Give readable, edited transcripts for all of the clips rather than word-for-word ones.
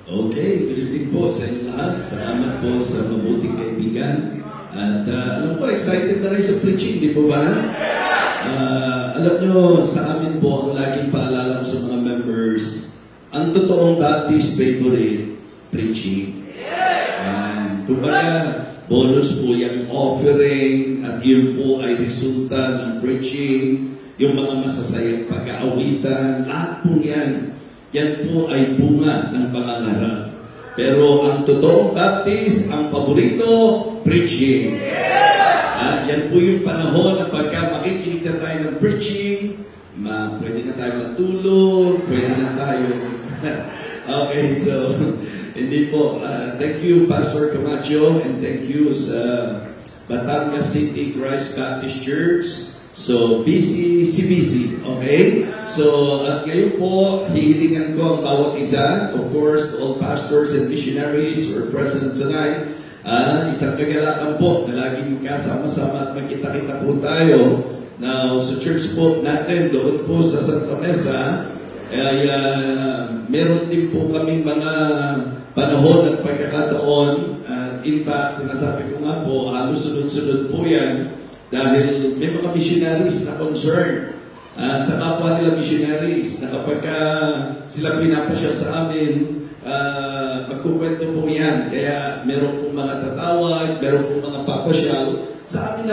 Okay, good evening po sa inyo lahat. Salamat po sa mabuting kaibigan. At alam ko, excited na rin sa preaching, di po ba? Alam nyo, sa amin po, ang laging paalala ko sa mga members, ang totoong Baptist favorite, preaching. Kumbaga, bonus po yung offering at yun po ay resulta ng preaching, yung mga masasayang pag-aawitan, lahat po yan. Yan po ay bunga ng pangangarap. Pero ang totoong Baptist, ang paborito, preaching. Yan po yung panahon na pagka makikinig na tayo ng preaching, pwede na tayo matulog, pwede na tayo... Okay, so, hindi po. Thank you, Pastor Camacho, and thank you sa Batangas City Christ Baptist Church. So, CBC, okay? So, at ngayon po, hihilingan ko ang bawat isa. Of course, all pastors and missionaries who are present tonight. Isang kagalakan po na laging magkasama-sama at magkita-kita po tayo. Now, sa church po natin, doon po sa Santa Mesa, ay meron din po kaming mga panahon at pagkakataon. In fact, sinasabi ko nga po, halos sunod-sunod po yan dahil may mga missionaries na concern sa kapwa nila missionaries na kapag sila pinapasyal sa amin, magkukwento po yan. Kaya meron pong mga tatawag, meron pong mga papasyal. Sa amin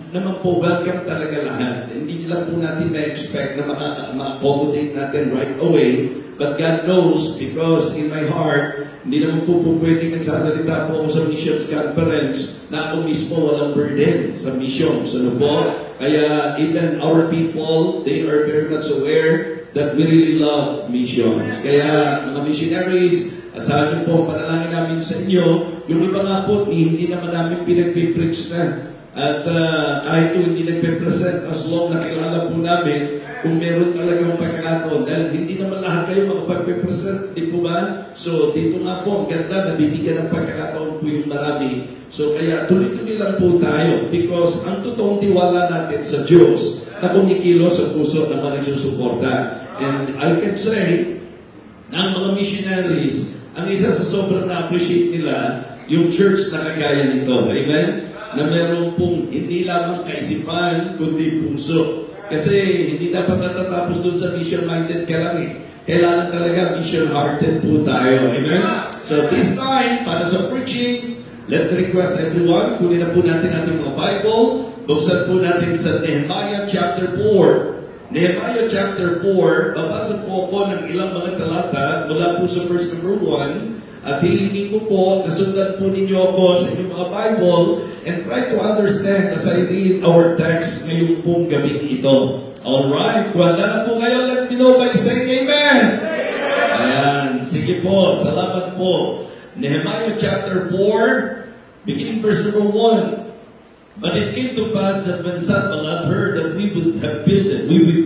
naman po, welcome talaga lahat. Hindi nila po natin na-expect na ma-accommodate natin right away. But God knows, because in my heart, hindi naman po pwedeng nagsasalita po ako sa missions conference na ako mismo walang burden sa missions. Ano po? Kaya even our people, they are very much aware that we really love missions. Kaya mga missionaries, asahan niyo po, panalangin namin sa inyo, yung iba nga po, hindi naman namin pinagpipreach na. At kahit hindi nagpe-present, as long na kilala po namin kung meron talagang pagkakataon. Dahil hindi naman lahat kayo makapagpe-present, di po ba? So, dito nga po, ang ganda, nabibigyan ng pagkakataon po yung marami. So, kaya tuloy-tuloy lang po tayo because ang totoong tiwala natin sa Diyos na kumikilo sa puso ng mga nagsusuporta. And I can say, na ang mga missionaries, ang isa sa sobrang na-appreciate nila, yung church na kagaya nito. Amen? Na meron pong hindi lamang kaisipan, kundi puso. Kasi hindi dapat natatapos doon sa mission-minded ka lang eh. Kailangan talaga mission-hearted po tayo. Amen? So this time, para sa preaching, let me request everyone, kunin na po natin ating mga Bible, buksan po natin sa Nehemiah chapter 4. Nehemiah chapter 4, babasa po ako ng ilang mga talata mula po sa verse number 1. At hilingin ko po, nasundan po ninyo ako sa inyong mga Bible and try to understand as I read our text ngayong pong gabing ito. Alright, kung handa na po kayo, let me know by saying Amen! Ayan, sige po, salamat po. Nehemiah chapter 4, beginning verse number 1. But it came to pass that when Sanballat heard that we would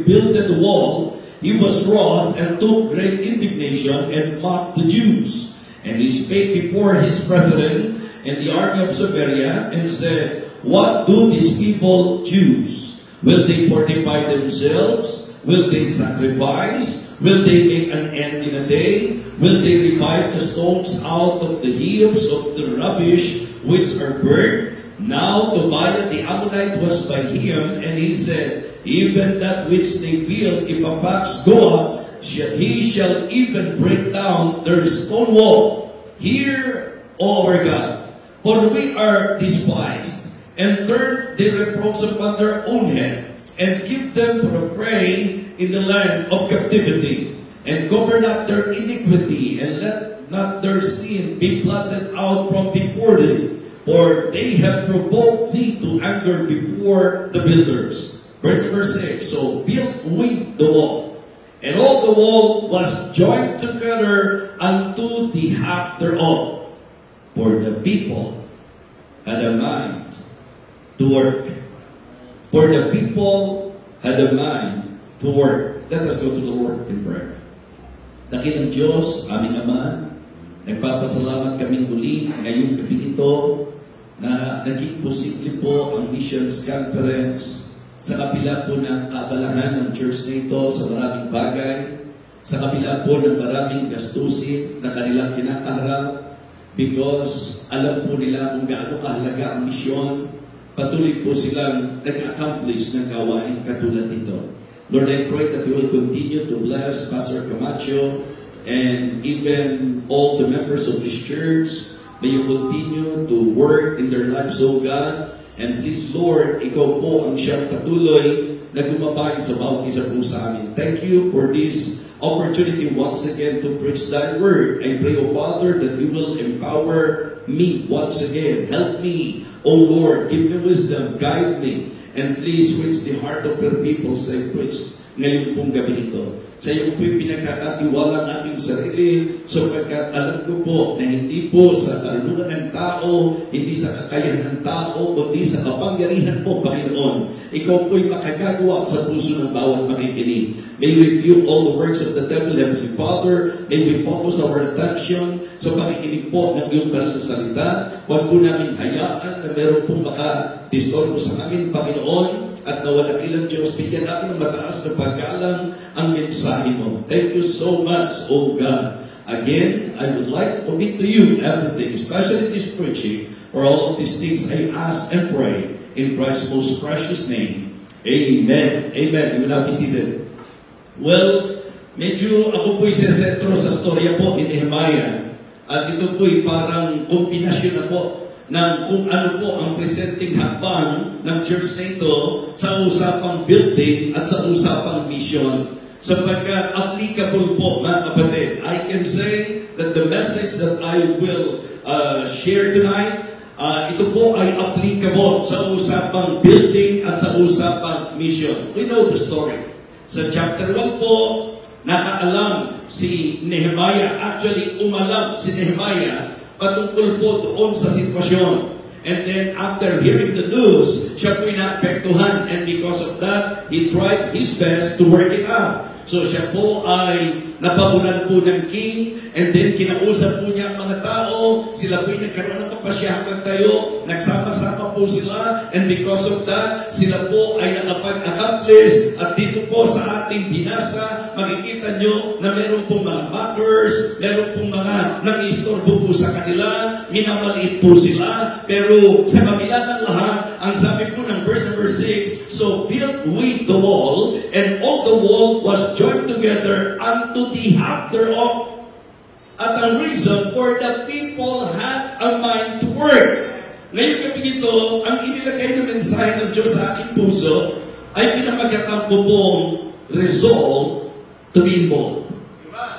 build the wall, he was wroth and took great indignation and mocked the Jews. And he spake before his brethren in the army of Samaria and said, What do these people choose? Will they fortify themselves? Will they sacrifice? Will they make an end in a day? Will they revive the stones out of the heaps of the rubbish which are burnt? Now Tobiah the Ammonite was by him, and he said, Even that which they build, if a fox go up, he shall even break down their stone wall. Hear, O our God, for we are despised, and turn their reproach upon their own head, and give them for a prey in the land of captivity, and cover not their iniquity, and let not their sin be blotted out from before thee, for they have provoked thee to anger before the builders. Verse 6, So build we the wall, and all the wall was joined together unto the half thereof. For the people had a mind to work. For the people had a mind to work. Let us go to the Lord in prayer. Dakilang Diyos, aming Ama, nagpapasalamat kaming muli ngayong gabi ito na naging posible po ang Missions Conference sa kapila po ng kaabalahan ng church na ito sa maraming bagay, sa kabila po ng maraming gastusin na kanilang kinakaharap, because alam po nila kung gaano kahalaga ang misyon, patuloy po silang nag-accomplish ng gawain katulad nito. Lord, I pray that you will continue to bless Pastor Camacho and even all the members of this church. May you continue to work in their lives, O God. And please, Lord, ikaw po ang siyang patuloy na gumabay sa bawat isa po sa amin. Thank you for this opportunity once again to preach thy word. I pray, O Father, that you will empower me once again. Help me, O Lord, give me wisdom, guide me, and please reach the heart of your people sa preach ngayon pong gabi ito. Sa iyo po'y pinagkakatiwala ang aking sarili, sapagkat alam ko po na hindi po sa karunungan ng tao, hindi sa kakayahan ng tao, kundi sa kapangyarihan po, Panginoon. Ikaw po'y makagagawa sa puso ng bawat makikinig. May we rebuke all the works of the devil, Heavenly Father. May we focus our attention sa pakikinig po ng iyong banal na salita. Huwag po namin hayaan na meron pong makadistorbo sa amin, Panginoon, at nawala kilang Diyos. Bigyan natin ng mataas na paggalang ang mensahe mo. Thank you so much, O God. Again, I would like to commit to you everything, especially this preaching, for all of these things I ask and pray in Christ's most precious name. Amen. Amen. You will now be seated. Well, medyo ako po'y sesentro sa storya po ni Nehemiah. At ito po'y parang kombinasyon na po ng kung ano po ang presenting hakbang ng church na ito sa usapang building at sa usapang mission. Sapagkat applicable po, mga kapatid. I can say that the message that I will share tonight, ito po ay applicable sa usapang building at sa usapang mission. We know the story. Sa chapter 1 po, nakaalam si Nehemiah, actually umalam si Nehemiah patungkol po doon sa sitwasyon. And then after hearing the news, siya po'y naapektuhan, and because of that, he tried his best to work it out. So siya po ay napabulan po ng king, and then kinausap po niya ang mga tao, sila po'y nagkaroon ng kapasyahan tayo, nagsama-sama po sila, and because of that, sila po ay nakapag-accomplish, at dito po sa ating binasa, makikita nyo na meron pong mga mockers, meron pong mga nang-istorbo po sa kanila, minamaliit po sila, pero sa kabila ng lahat, ang sabi po ng verse number 6, so built we the wall, and all the wall was joined together unto the half thereof. At ang reason for the people had a mind to work. Ngayon gabi ito, ang inilagay na mensahe ng Diyos sa aking puso ay pinamagatang po pong resolve to be involved.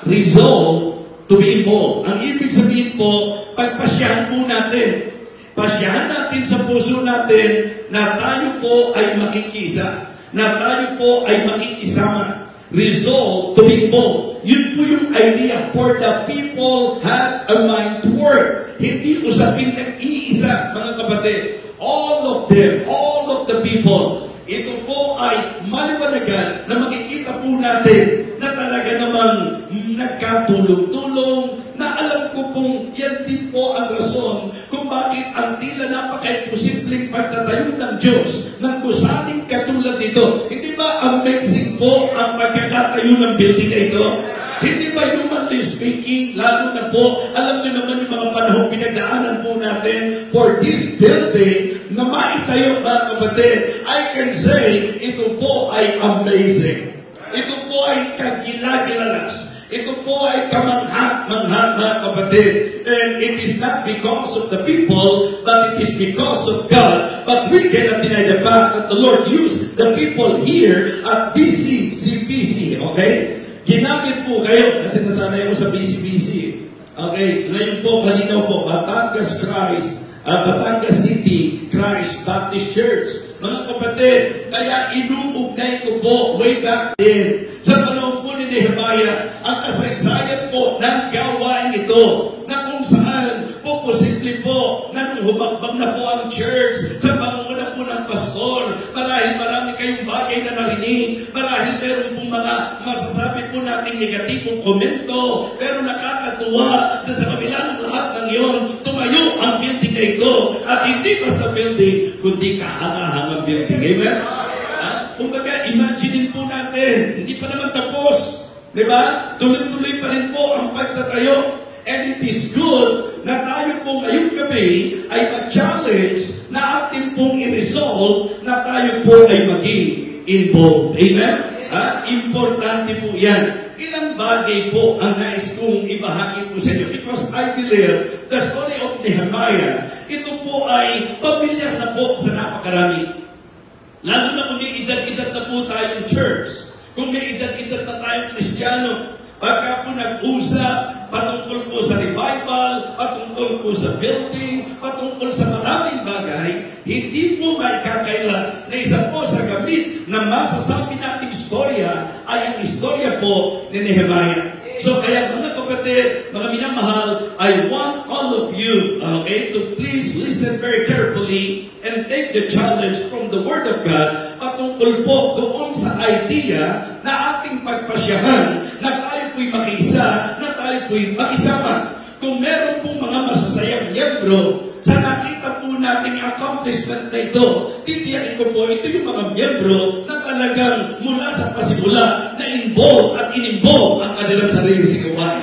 Resolve to be involved. Ang ibig sabihin po, pagpasyahan po natin. Pasyahan natin sa puso natin na tayo po ay makikisa, na tayo po ay makikisama. Resolve to be involved. Yun po yung idea. For the people had a mind to work. Hindi usapin ng iisa, mga kapatid. All of them, all of the people. Ito po ay maliwanagan na makikita po natin na talaga namang nagkatulong-tulong, na alam ko pong yan din po ang rason kung bakit ang tila napaka-imposibleng pagtatayo ng Diyos ng gusaling katulad nito. Hindi ba amazing po ang pagkakatayo ng building na ito? Hindi ba humanly speaking, lalo na po, alam niyo naman yung mga panahon pinagdaanan po natin for this building na maitayo, mga kapatid. I can say, ito po ay amazing. Ito po ay kagilagilalas. Ito po ay kamangha-mangha, mga kapatid. And it is not because of the people, but it is because of God. But we cannot deny the fact that the Lord used the people here at BCCPC, okay? Ginamit po kayo, kasi nasanay mo sa BCBC. Okay, ngayon po, malinaw po, Batangas City Christ Baptist Church. Mga kapatid, kaya inuugnay ko po way back then. Sa panahon po ni Nehemiah, ang kasaysayan po ng gawain ito, na kung saan po posible po, na nung humagbang na po ang church, sa pangunguna po ng pastor, marahil marami kayong bagay na narinig, marahil meron pong mga masasabi po nating negatibong komento, pero nakakatuwa na sa kabila ng lahat ng iyon, tumayo ang building na ito, at hindi basta building, kundi kahanga-hangang building. Amen? Kumbaga, imagine po natin, hindi pa naman tapos. Diba? Tuloy-tuloy pa rin po ang pagtatayo. And it is good na tayo po ngayong gabi ay mag-challenge na ating pong i-resolve na tayo po ay maging involved. Amen? Importante po yan. Ilang bagay po ang nais kong ibahagi po sa inyo because I believe the story of Nehemiah, ito po ay pamilyar na po sa napakarami. Lalo na kung may edad-edad na po tayong church, kung may edad-edad na tayong Kristiyano, pagka po nag-usap patungkol po sa revival, patungkol po sa building, patungkol sa maraming bagay, hindi po maikakaila na isa po sa gamit na masasabi nating istorya ay ang istorya po ni Nehemiah. So kaya mga kapatid, mga minamahal, I want all of you, to please listen very carefully and take the challenge from the Word of God patungkol po doon sa idea na ating pagpasyahan na tayo po'y makiisa, na tayo po'y makisama. Kung meron pong mga masasayang miyembro sa nakita po nating accomplishment na ito, titiyakin ko po, ito yung mga miyembro na talagang mula sa pasimula na involved at in-involve ang kanilang sarili sa gawain.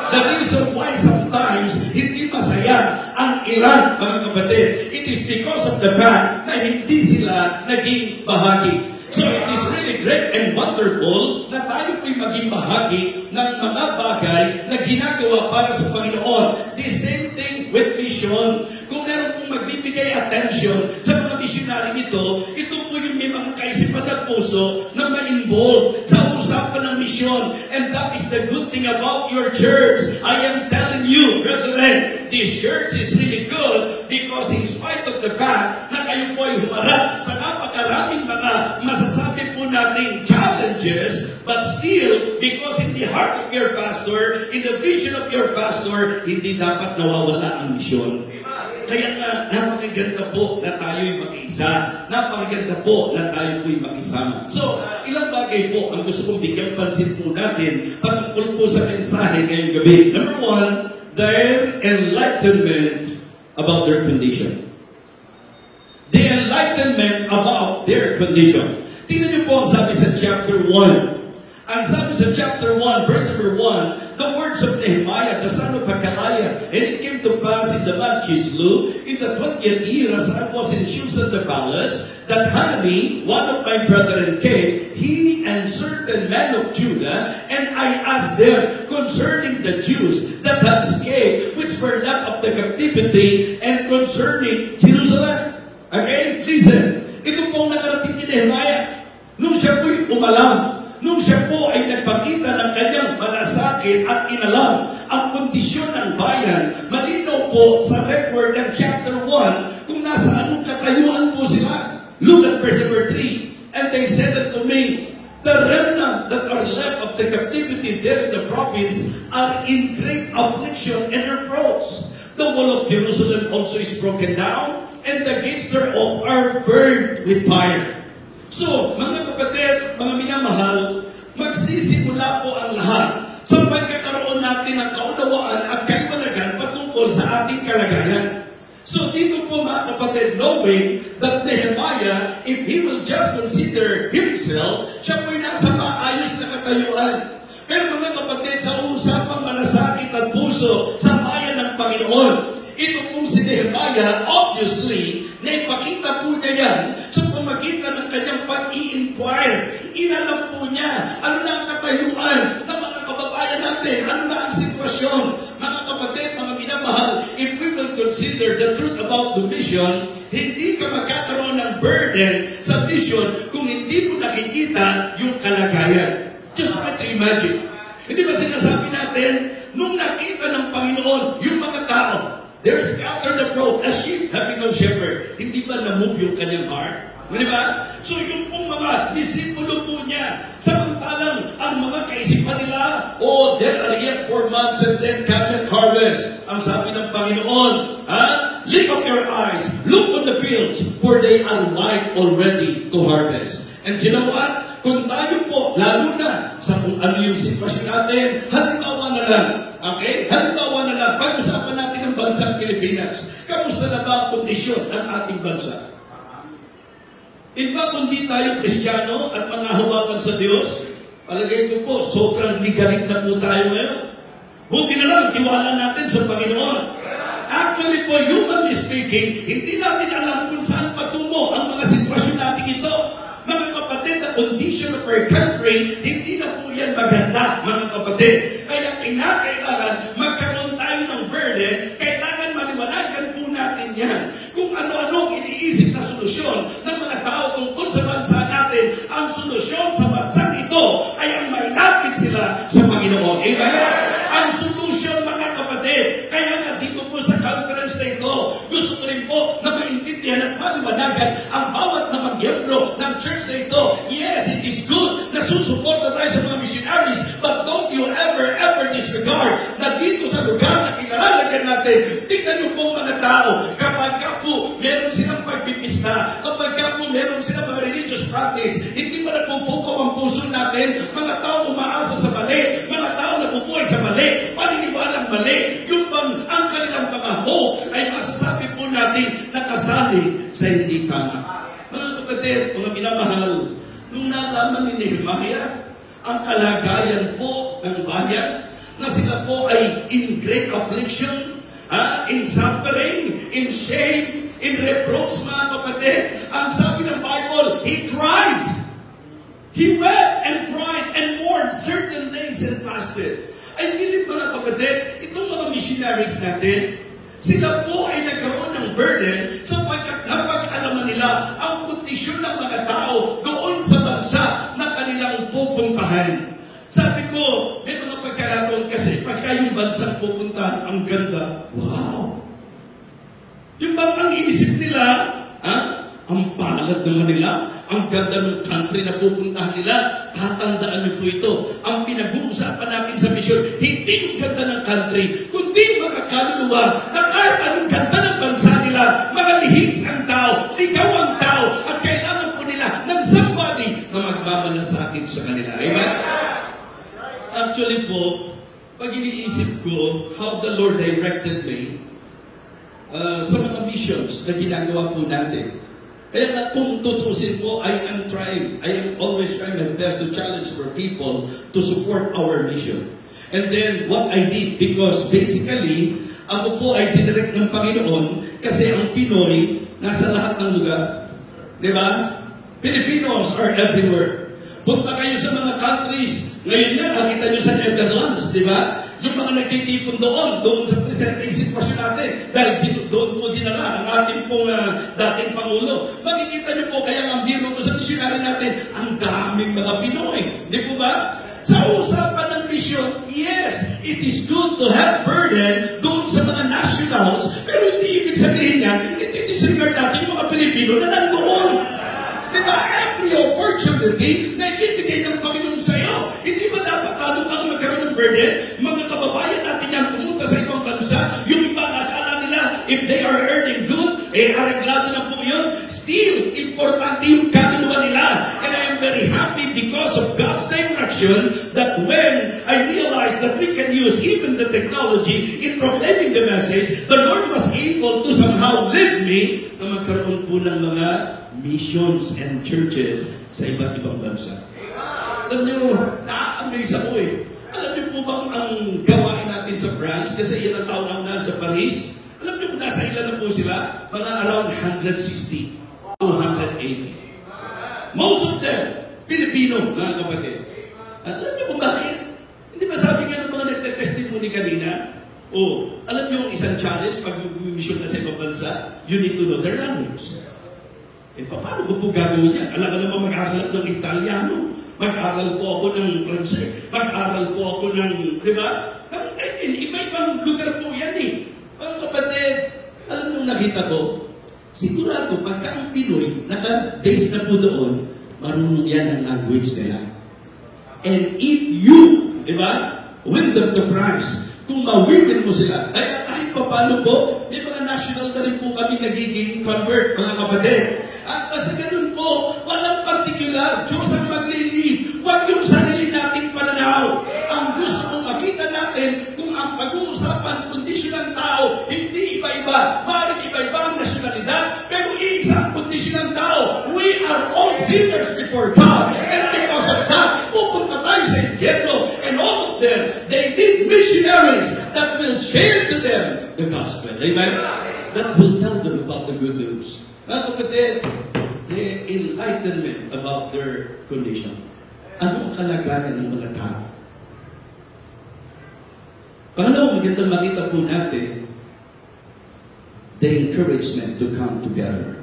The reason why sometimes hindi masaya ang ilan, mga kapatid, it is because of the fact na hindi sila naging bahagi. So it is really great and wonderful na tayo po'y maging bahagi ng mga bagay na ginagawa para sa Panginoon. The same thing with mission. Kung meron pong magbibigay attention sa mga missionary nito, ito po yung may mga kaisipan at puso na ma-involve sa usapan ng mission. And that is the good thing about your church. I am telling you, brethren, this church is really good because in spite of the fact na kayo po ay humarap sa napakaraming mga masasabi po nating challenges, but still, because in the heart of your pastor, in the vision of your pastor, hindi dapat nawawala ang misyon. Kaya nga, napakaganda po na tayo'y mag-iisa. Napakaganda po na tayo'y mag-isama. So, ilang bagay po ang gusto kong bigyan pansin po natin patungkol po sa mensahe ngayong gabi. Number one, their enlightenment about their condition. The enlightenment about their condition. Tingnan niyo po ang sabi sa chapter 1. Ang sabi sa chapter 1, verse number 1, the words of Nehemiah, the son of Hakaliah, and it came to pass in the month Chislu, in the 20th year, as I was in Shushan the palace, that Hanani, one of my brethren, came, he and certain men of Judah, and I asked them concerning the Jews that had escaped, which were left of the captivity, and concerning Jerusalem. Okay, listen. Ito pong nakarating ni Nehemiah. Nung siya po'y umalam, nung siya po ay nagpakita ng kanyang malasakit at inalam ang kondisyon ng bayan, malinaw po sa record ng chapter 1 kung nasa anong katayuan po sila. Look at verse number 3. And they said unto me, the remnant that are left of the captivity there in the province are in great affliction and reproach. The wall of Jerusalem also is broken down, and the gates thereof are burned with fire. So, mga kapatid, mga minamahal, magsisimula po ang lahat sa pagkakaroon natin ng kaunawaan at kaliwanagan patungkol sa ating kalagayan. So, dito po mga kapatid, knowing that Nehemiah, if he will just consider himself, siya po'y nasa maayos na katayuan. Pero mga kapatid, sa usapang malasakit at puso sa bayan ng Panginoon, ito pong si Nehemiah, obviously, na ipakita po niya yan sa pamagitan ng kanyang pag-i-inquire. Inalam po niya, ano na ang katayuan ng mga kababayan natin, ano na ang sitwasyon. Mga kapatid, mga minamahal, if we will consider the truth about the mission, hindi ka magkakaroon ng burden sa mission kung hindi mo nakikita yung kalagayan. Just try to imagine. Hindi ba sinasabi natin, nung nakita ng Panginoon yung mga tao, they're scattered abroad as sheep having no shepherd. Hindi ba na-move yung kanyang heart? Di ba? So yung pong mga disipulo po niya, samantalang ang mga kaisipan nila, oh, there are yet 4 months and then cometh harvest. Ang sabi ng Panginoon, lift up your eyes, look on the fields, for they are ripe already to harvest. And you know what? Kung tayo po, lalo na sa kung ano yung sitwasyon natin, halimbawa na lang, okay? Halimbawa na lang, pag-usapan natin ang bansang Pilipinas. Kamusta na ba ang kondisyon ng ating bansa? Iba kundi tayo Kristiyano at mga hawakan sa Diyos, Palagay ko po, sobrang ligalig na po tayo ngayon. Buti na lang, tiwala natin sa Panginoon. Actually po, humanly speaking, hindi natin alam kung saan patungo ang mga sitwasyon natin ito. Mga kapatid, the condition of our country, hindi na po yan maganda, mga kapatid. Kaya kinakailangan magkaroon tayo ng burden, kailangan maliwanagan po natin yan. Kung ano-ano iniisip na solusyon ng mga tao tungkol sa bansa natin, ang solusyon sa bansang ito ay ang mailapit sila sa Panginoon. Amen? Ang solusyon, mga kapatid, kaya nga dito po sa conference na ito, gusto ko rin po na maintindihan at maliwanagan ang bawat na magyembro ng church na ito. Yes, it is good na susuporta tayo sa mga missionaries, but don't you ever disregard na dito sa lugar na kinalalagan natin, tingnan niyo po mga tao, kapag ka po meron silang pagpipista, kapag ka po meron silang mga religious practice, hindi ba napupukaw ang puso natin? Mga tao umaasa sa mali, mga tao nabubuhay sa mali, paniniwalang mali, yung bang ang kanilang mga hope ay masasabi po natin nakasali sa hindi tama. Mga kapatid, mga minamahal, nung nalaman ni Nehemiah ang kalagayan po ng bayan, na sila po ay in great affliction, in suffering, in shame, in reproach, mga kapatid. Ang sabi ng Bible, he cried. He wept and cried and mourned certain days and fasted. Ay nilip, mga kapatid, itong mga missionaries natin, sila po ay nagkaroon ng burden sapagkat napag-alaman nila ang kondisyon ng mga tao doon sa bansa na kanilang pupuntahan. Sabi ko, may mga pagkakataon kasi pagka yung bansang pupuntahan, ang ganda. Wow! Yung bang ang iisip nila, ang palad naman nila, ang ganda ng country na pupuntahan nila, tatandaan niyo po ito. Ang pinag-uusapan natin sa mission, hindi yung ganda ng country, kundi mga kaluluwa na kahit anong ganda ng bansa nila, mga lihis ang tao, ligaw ang tao, at kailangan po nila ng somebody na magmamalasakit sa kanila. Amen? Actually po, pag iniisip ko how the Lord directed me sa mga missions na ginagawa po natin. Kaya nga kung tutusin po, I am always trying my best to challenge for people to support our mission. And then what I did, because basically, ako po ay dinirect ng Panginoon kasi ang Pinoy nasa lahat ng lugar. Di ba? Filipinos are everywhere. Punta kayo sa mga countries. Ngayon nga, nakita nyo sa Netherlands, di ba? Yung mga nagtitipon doon sa presenteng sitwasyon natin, dahil doon po dinala ang ating pong dating Pangulo. Makikita nyo po, kaya ang biro ko sa missionary natin, ang daming mga Pinoy. Di po ba? Sa usapan ng mission, yes, it is good to have burden doon sa mga nationals, pero hindi ibig sabihin yan, disregard natin yung mga Pilipino na nandoon. Diba? Every opportunity na ibibigay ng Panginoon sa iyo. Hindi ba dapat lalo kang magkaroon ng burden? Mga kababayan natin yan pumunta sa ibang bansa, yung iba nakala nila, if they are earning good, araglado na po yun. Still, importante yung kaluluwa nila. And I am very happy because of God's direction that when I realized that we can use even the technology in proclaiming the message, the Lord was able to somehow lead me na magkaroon po ng mga missions and churches sa iba't ibang bansa. Alam niyo, na-amaze ako eh. Alam niyo po bang ang gawain natin sa France, kasi yan ang taon-taon sa Paris, alam niyo kung nasa ilan na po sila? Mga around 160 to 180. Most of them, Pilipino, mga kapatid. Alam niyo kung bakit? Hindi ba sabi nga ng mga nagte-testimony kanina? Alam niyo yung isang challenge pag mission na sa ibang bansa, you need to know their language. Paano ko po gagawin yan? Alam ka naman mag-aaral ako ng Italiano, mag-aaral po ako ng Francais, mag-aaral po ako ng, di ba? Iba-ibang lugar po yan eh. Mga kapatid, alam nyo nakita ko, sigurado pagka ang Pinoy, naka-base na po doon, marunong yan ang language nila. And if you, di ba, win them to Christ, kung mawin mo sila, kaya kahit pa paano po, may mga national na rin po kami nagiging convert, mga kapatid. At basta ganun po, walang particular, Diyos ang maglilid. Huwag yung sarili nating pananaw. Ang gusto kong makita natin, kung ang pag-uusapan, kondisyon ng tao, hindi iba-iba. Maaaring iba-iba ang nasyonalidad, pero isang kondisyon ng tao. We are all sinners before God. And because of that, pupunta tayo that will share to them the gospel. Amen? That will tell them about the good news. Mga kapatid, the enlightenment about their condition. Anong kalagayan ng mga tao? Pangalawa, magandang makita po natin the encouragement to come together.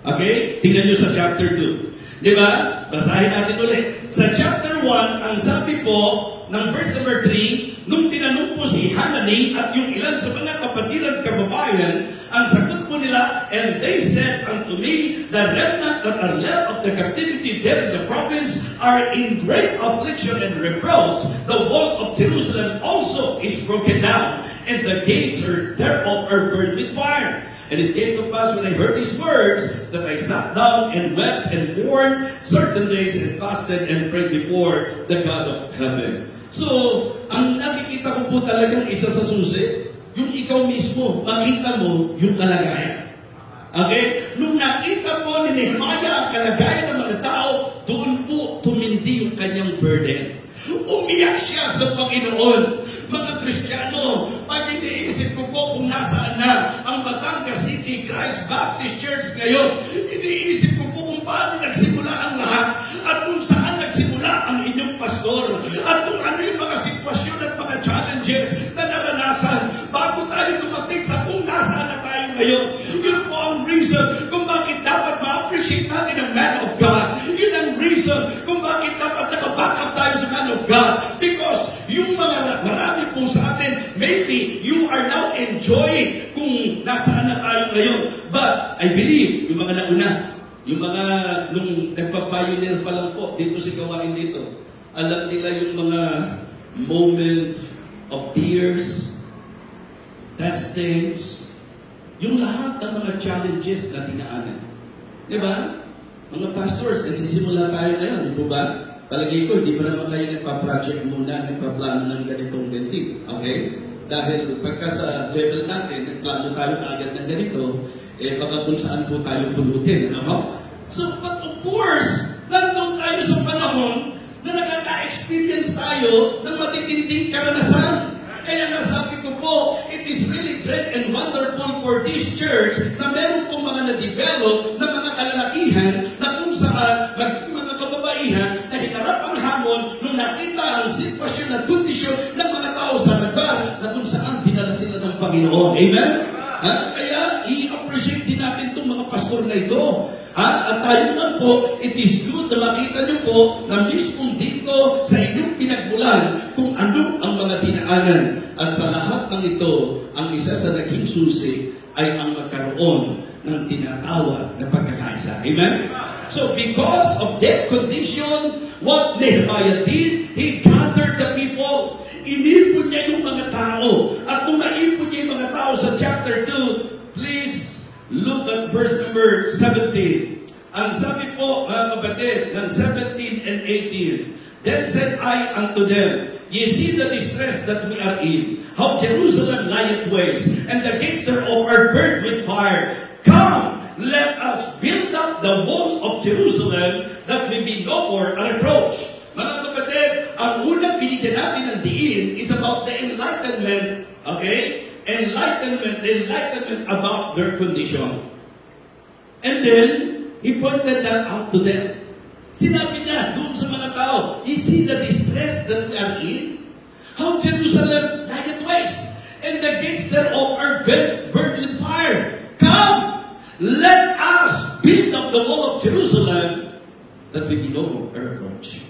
Okay? Tingnan nyo sa chapter 2. Di ba? Basahin natin ulit. Sa chapter 1, ang sabi po ng verse number 3, nung tinanong po si Hanani at yung ilan sa mga kapatid at kababayan, ang sagot po nila, and they said unto me, the remnant that are left of the captivity there in the province are in great affliction and reproach. The wall of Jerusalem also is broken down, and the gates thereof are burned with fire. And it came to pass when I heard these words that I sat down and wept and mourned certain days and fasted and prayed before the God of heaven. So, ang nakikita ko po talagang isa sa susi, yung ikaw mismo, makita mo yung kalagayan. Okay? Nung nakita po ni Nehemiah ang kalagayan ng mga tao, doon po tumindi yung kanyang burden. Umiyak siya sa Panginoon. Mga Kristiyano, pag iniisip ko po kung nasaan na ang Batangas City Christ Baptist Church ngayon, iniisip ko po kung paano nagsimula ang lahat at kung saan nagsimula ang inyong pastor at kung ano yung mga sitwasyon at mga challenges na naranasan bago tayo dumating sa kung nasaan na tayo ngayon. Yun po ang reason kung bakit dapat ma-appreciate natin ang man of God. Yun ang reason kung bakit dapat nakaback up tayo sa man of God. Because yung mga marami po sa atin, maybe you are now enjoying kung nasaan na tayo ngayon. But I believe, yung mga nauna, yung mga nung nagpa-pioneer pa lang po dito sa gawain dito, alam nila yung mga moment of tears, testings, yung lahat ng mga challenges na dinaanan. Di ba? Mga pastors, nagsisimula tayo ngayon, di po ba? Palagay ko, hindi pa naman kayo nagpa-project muna, nagpa-plano ng ganitong building. Okay? Dahil pagka sa level natin, nagplano tayo kaagad ng ganito, baka kung saan po tayo pulutin. Ano? So, but of course, nandun tayo sa panahon na nakaka-experience tayo ng matitinding karanasan. Kaya nga sabi ko po, it is really great and wonderful for this church na meron pong mga na-develop na mga kalalakihan na kung saan mga kababaihan na hinarap ang hamon nung nakita ang sitwasyon at kondisyon ng mga tao sa lugar na kung saan dinala sila ng Panginoon. Amen? Kaya i-appreciate din natin itong mga pastor na ito. At tayo naman po, it is good na makita niyo po na mismong dito sa inyong pinagmulan kung ano ang mga dinaanan. At sa lahat ng ito, ang isa sa naging susi ay ang magkaroon ng tinatawag na pagkakaisa. Amen? So because of that condition, what Nehemiah did, he gathered the people. Inipon niya yung mga tao. At nung naipon niya yung mga tao sa chapter 2, please look at verse number 17. Ang sabi po, mga kapatid, ng 17 and 18. Then said I unto them, Ye see the distress that we are in, how Jerusalem lieth waste, and the gates thereof are burned with fire. Come, let us build up the wall of Jerusalem, that we be no more a reproach. Mga kapatid, ang unang binigyan natin ng diin is about the enlightenment, okay? Enlightenment about their condition. And then, he pointed that out to them. Sinabi niya doon sa mga tao, you see the distress that we are in? How Jerusalem lieth waste, and the gates thereof are burned with fire. Come, let us build up the wall of Jerusalem, that we be no more a reproach.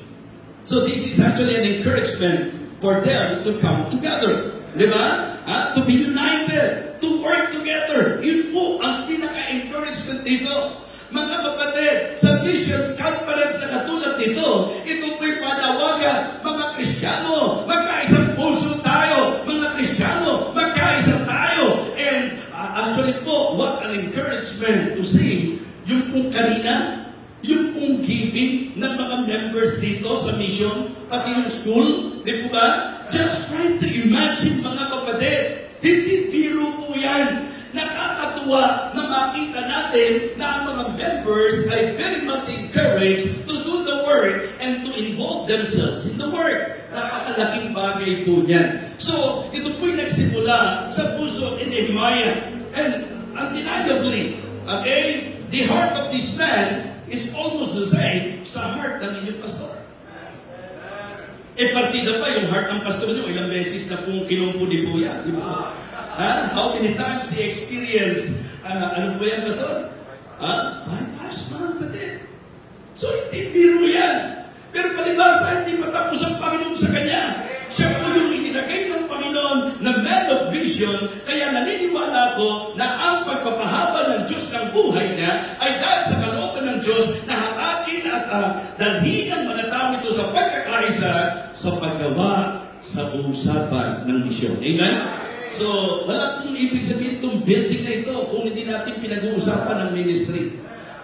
So this is actually an encouragement for them to come together. Di ba? To be united, to work together. Yun po ang pinaka-encouragement dito. Mga kapatid, sa Visions Conference na katulad nito, ito po'y panawagan, mga Kristiyano, magkaisang puso tayo. Mga Kristiyano, magkaisa tayo. And actually po, what an encouragement to see, yung pong kanina, yung pong giving ng mga members dito sa mission, pati yung school, di po ba? Just try to imagine, mga kapatid, hindi biro po yan. Nakakatuwa na makita natin na ang mga members ay very much encouraged to do the work and to involve themselves in the work. Napakalaking bagay po niyan. So, ito po'y nagsimula sa puso ni Nehemiah. And undeniably, okay, the heart of this man is almost the same sa heart ng inyong pastor. Partida pa yung heart ng pastor niyo, ilang beses na pong kinumpuni po yan. Di ba? How many times he experienced, ano po yan, pastor? Bypass, mga kapatid. So, hindi biro yan. Pero palibasa, hindi matapos ang Panginoon sa kanya. Siya po yung inilagay ng Panginoon na man of vision, kaya naniniwala ko na ang pagpapahaba ng Diyos ng buhay niya ay dahil sa kalooban ng Diyos na hatakin at dalhin ang mga tao ito sa pagkakaisa sa paggawa sa usapan ng misyon. Amen? So, wala pong ibig sabihin itong building na ito kung hindi natin pinag-uusapan ng ministry.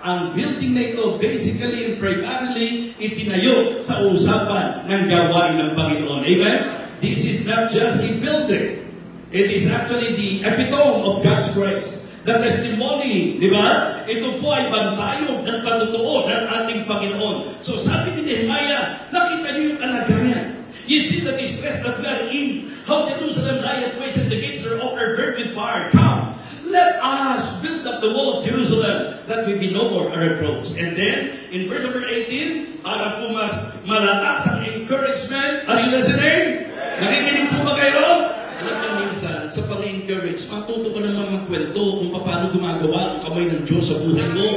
Ang building na ito, basically and primarily, itinayo sa usapan ng gawain ng Panginoon. Amen? This is not just a building. It is actually the epitome of God's grace. The testimony, di ba? Ito po ay bantayog ng patutuo ng ating Panginoon. So sabi ni Nehemiah, nakita niyo yung kalagayan. You see the distress that we are in. How Jerusalem lieth waste and the gates are overburdened with fire. Come! Let us build up the wall of Jerusalem that we be no more a reproach. And then, in verse number 18, para po mas malakas ang encouragement. Are you listening? Nakikinig po ba kayo? Alam niyo minsan, sa pag-encourage, matuto ko naman magkwento kung paano gumagawa ang kamay ng Diyos sa buhay mo.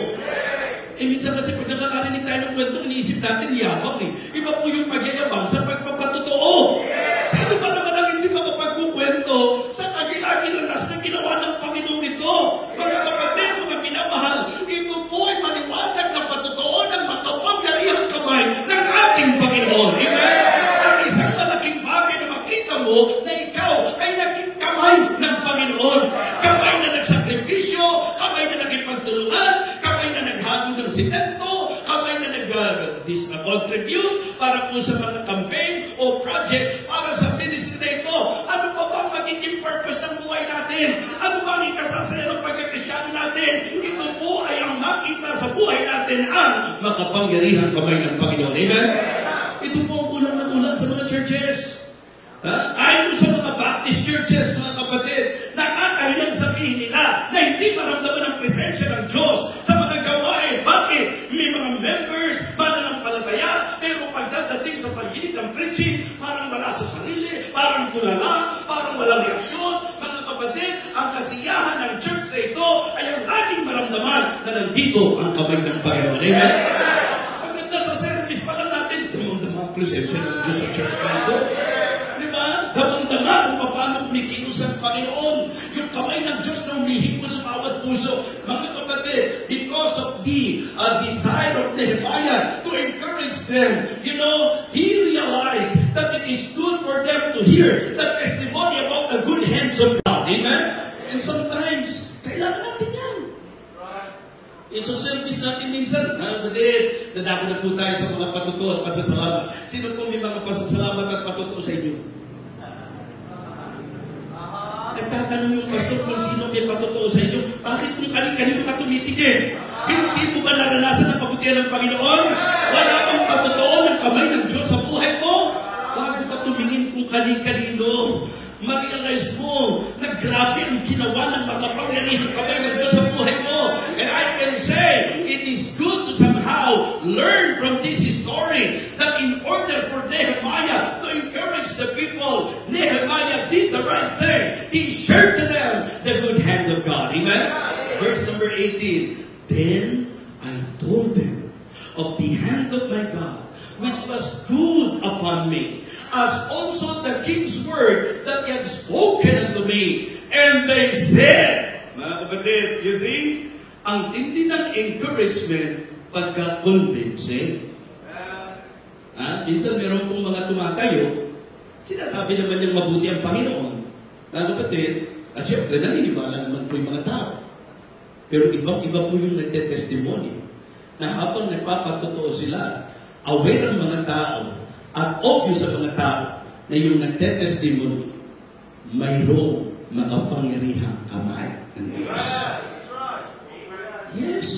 Minsan kasi pag nakakarinig tayo ng kwento, iniisip natin yabang eh. Iba po yung pagyayabang sa pagpapatotoo. Sino ba naman ang hindi makapagkukwento sa kagilagilanas na ginawa ng Panginoon ito? Mga kapatid, mga minamahal, ito po ay maliwanag na patotoo ng makapangyarihang kamay ng ating Panginoon. Amen? At isang malaking bagay na makita mo na ikaw ay naging kamay ng Panginoon. Kamay na nagsakripisyo, kamay na nagipagtulungan, kamay na naghagod ng simento, kamay na nag-contribute para po sa mga campaign o project para sa ministry na ito. Ano pa ba ang magiging purpose ng buhay natin? Ano ba ang ikasasaya ng pagkakristyano natin? Ito po ay ang makita sa buhay natin ang makapangyarihang kamay ng Panginoon. Amen? Ito po ang kulang na kulang sa mga churches. Ayon sa mga Baptist churches, mga kapatid, nakakahilang sabihin nila na hindi maramdaman ang presensya ng Diyos sa mga gawain. Bakit? May mga members, mananampalataya, pero pagdadating sa paginig ng preaching, parang wala sa sarili, parang tulala, parang walang reaksyon. Mga kapatid, ang kasiyahan ng church na ito ay ang laging maramdaman na nandito ang kamay ng Panginoon. Amen? Pagkanda sa service pa lang natin, damang presensya ng Diyos sa church na ito. Damang-dama kung paano kumikilos ang Panginoon. Yung kamay ng Diyos na humihigpo sa bawat puso. Mga kapatid, because of the desire of Nehemiah to encourage them, he realized that it is good for them to hear the testimony about the good hands of God. Amen? And sometimes, kailangan natin yan. Iso-service natin minsan. Kapatid, nadako na po tayo sa mga patutuo at pasasalamat. Sino po may mga pasasalamat at patutuo sa inyo? Nagtatanong yung pastor kung sino may patotoo sa inyo, bakit kung kanino ka tumitigil? Hindi mo ba naranasan ang kabutihan ng Panginoon? Wala kang patotoo ng kamay ng Diyos sa buhay mo? Bago ka tumingin kung kanino, ma-realize mo na grabe ang ginawa ng makapangyarihang kamay ng Diyos sa buhay mo. And I can say, it is good to somehow learn from this story that in order for Nehemiah to encourage the people, Nehemiah did the right thing. He shared to them the good hand of God. Amen? Verse number 18. Then I told them of the hand of my God, which was good upon me, as also the king's word that he had spoken unto me. And they said, mga kapatid, you see, ang tindi ng encouragement pagka-convincing. Minsan meron pong mga tumatayo, sinasabi naman yung mabuti ang Panginoon. Mga kapatid, at syempre, naniniwala naman po yung mga tao. Pero ibang-iba po yung nagte-testimony na habang nagpapatotoo sila, aware ang mga tao at obvious sa mga tao na yung nagte-testimony, mayroong makapangyarihang kamay ng Diyos. Yes.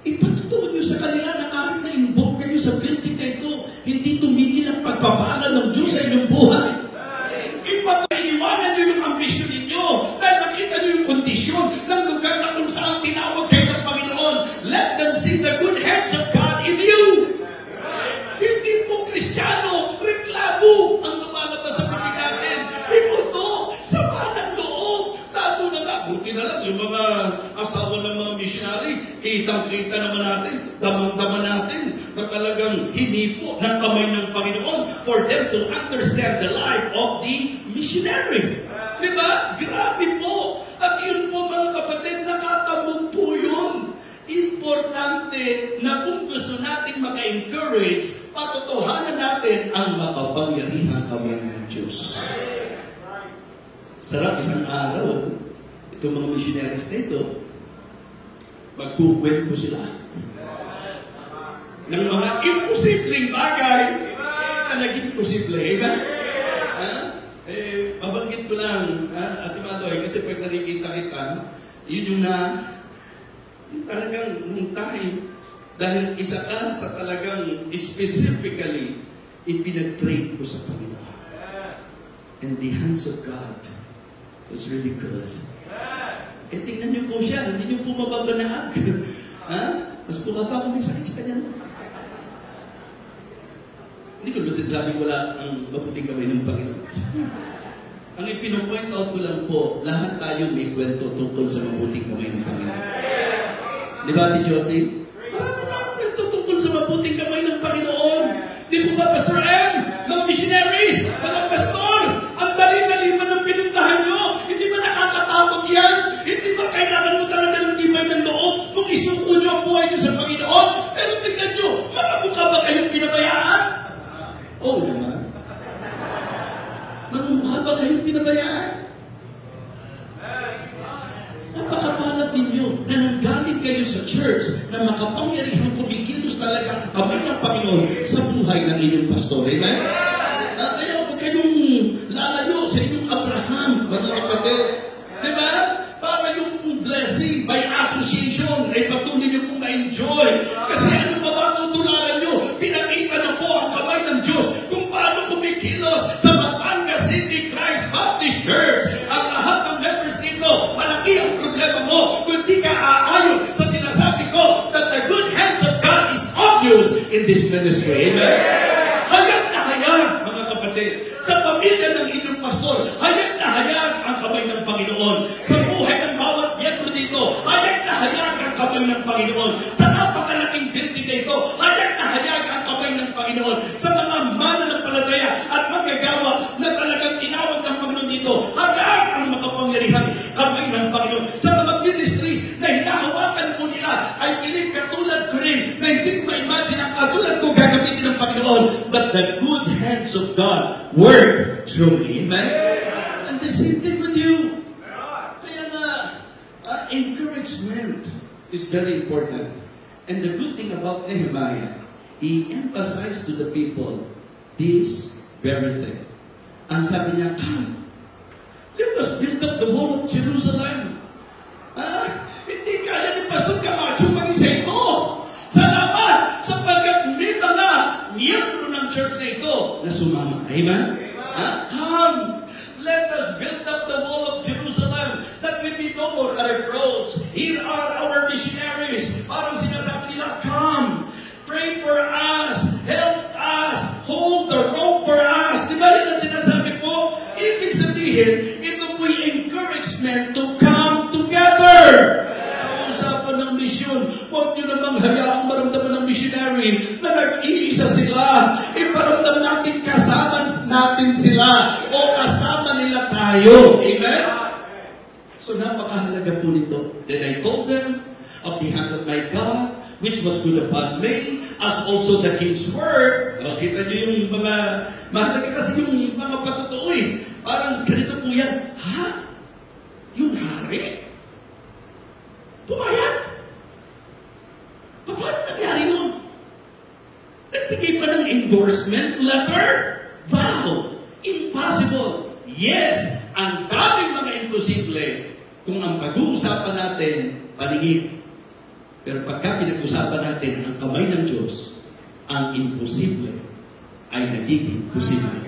Ipatutuwa nyo sa kanila na kahit na involved kayo sa building na ito, hindi tumigil ang kitang-kita naman natin, damang-dama natin, na talagang hinipo ng kamay ng Panginoon for them to understand the life of the missionary. Diba? Grabe po. At yun po mga kapatid, nakakamog po yun. Importante na kung gusto natin maka-encourage, patotohanan natin ang makapangyarihang kamay ng Diyos. Sarap isang araw, itong mga missionaries na ito, magkukwento sila ng mga imposibleng bagay na naging posible. Amen? Mabanggit ko lang, Ate Madoy, kasi pag nakikita kita, yun yung talagang nung time, dahil isa ka sa talagang specifically ipinag-train ko sa Panginoon. And the hands of God was really good. Tingnan niyo po siya, hindi niyo po mababanaag. Mas buka pa kung may sakit sa kanya. Hindi ko ba sinasabing wala ang mabuting kamay ng Panginoon. Ang ipinopoint out ko lang po, lahat tayo may kwento tungkol sa mabuting kamay ng Panginoon. Di ba, Ate Josie? Marami tayong kwento tungkol sa mabuting kamay ng Panginoon. Di po ba, Pastor M? Mga missionaries, mga pastor, ang dali-dali man ang pinuntahan nyo. Hindi ba nakakatakot yan? Hindi ba kailangan mo talaga ng tibay ng loob kung isuko nyo ang buhay nyo sa Panginoon? Pero tingnan nyo, makamukha ba kayong pinabayaan? Oo naman. Makamukha ba kayong pinabayaan? Napakapalad ninyo na nanggaling kayo sa church na makapangyarihang kumikilos talaga ang kamay ng Panginoon sa buhay ng inyong pastor. Amen? Kaya huwag kayong lalayo sa inyong Abraham, mga kapatid. Diba? Para yung blessing by association ay patuloy nyo kong na-enjoy. Kasi ano pa ba tutularan nyo? Pinakita na po ang kamay ng Diyos kung paano kumikilos sa Batangas City Christ Baptist Church. Ang lahat ng members dito, malaki ang problema mo kung di ka aayon sa sinasabi ko that the good hands of God is obvious in this ministry. Amen? Hayag na hayag, mga kapatid. Sa pamilya ng inyong pastor, hayag na hayag ang kamay ng Panginoon. Sa buhay ng bawat miyembro dito, hayag na hayag ang kamay ng Panginoon. Sa napakalaking building na ito, hayag na hayag ang kamay ng Panginoon. Sa mga mananampalataya at manggagawa na talagang tinawag ng Panginoon dito, hayag ang makapangyarihang kamay ng Panginoon. Sa mga ministries na hinahawakan po nila, ay piling katulad ko rin na hindi ko ma-imagine ang katulad ko gagamitin ng Panginoon. But the good hands of God work through me. Amen? And the same thing with you. Kaya nga, encouragement is very important. And the good thing about Nehemiah, he emphasized to the people this very thing. Ang sabi niya, come, let us build up the wall of Jerusalem. Hindi kaya ni Pastor Camacho mag-isa ito. Salamat sapagkat may mga miyembro ng church na ito na sumama. Amen? Come, let us build up the wall of Jerusalem that will be no more a reproach. Here are our missionaries. Parang sinasabi nila, come, pray for us, help us, hold the rope for us. Di ba rin ang sinasabi po? Ibig sabihin, ito po'y encouragement to come together. Sa usapan ng misyon, huwag nyo namang hayaang maramdaman ng missionary na nag-iisa sila. Iparamdam natin kasama natin sila o kasama nila tayo. Amen? So napakahalaga po nito. Then I told them of the hand of my God, which was good upon me, as also the king's word. Kita nyo yung mga, mahalaga kasi yung mga patotoo eh. Parang ganito po yan. Ha? Yung hari? Pumayag? Paano nangyari yun? Nagbigay pa ng endorsement letter? Wow! Impossible! Yes! Ang daming mga imposible kung ang pag-uusapan natin, paningin. Pero pagka pinag-usapan natin ang kamay ng Diyos, ang imposible ay nagiging posible.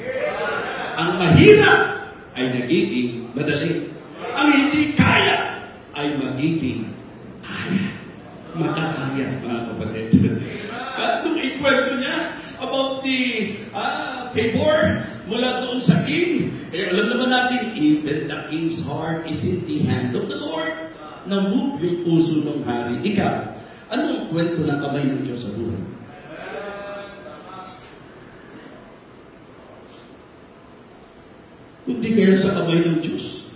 Ang mahirap ay nagiging madali. Ang hindi kaya ay magiging kaya. Makakaya, mga kapatid. At nung ikwento niya about the favor mula doon sa king, alam naman natin, even the king's heart is in the hand of the Lord. Na-move yung puso ng hari. Ikaw, Ano ang kwento ng kamay ng Diyos sa buhay? Kundi kaya sa kamay ng Diyos,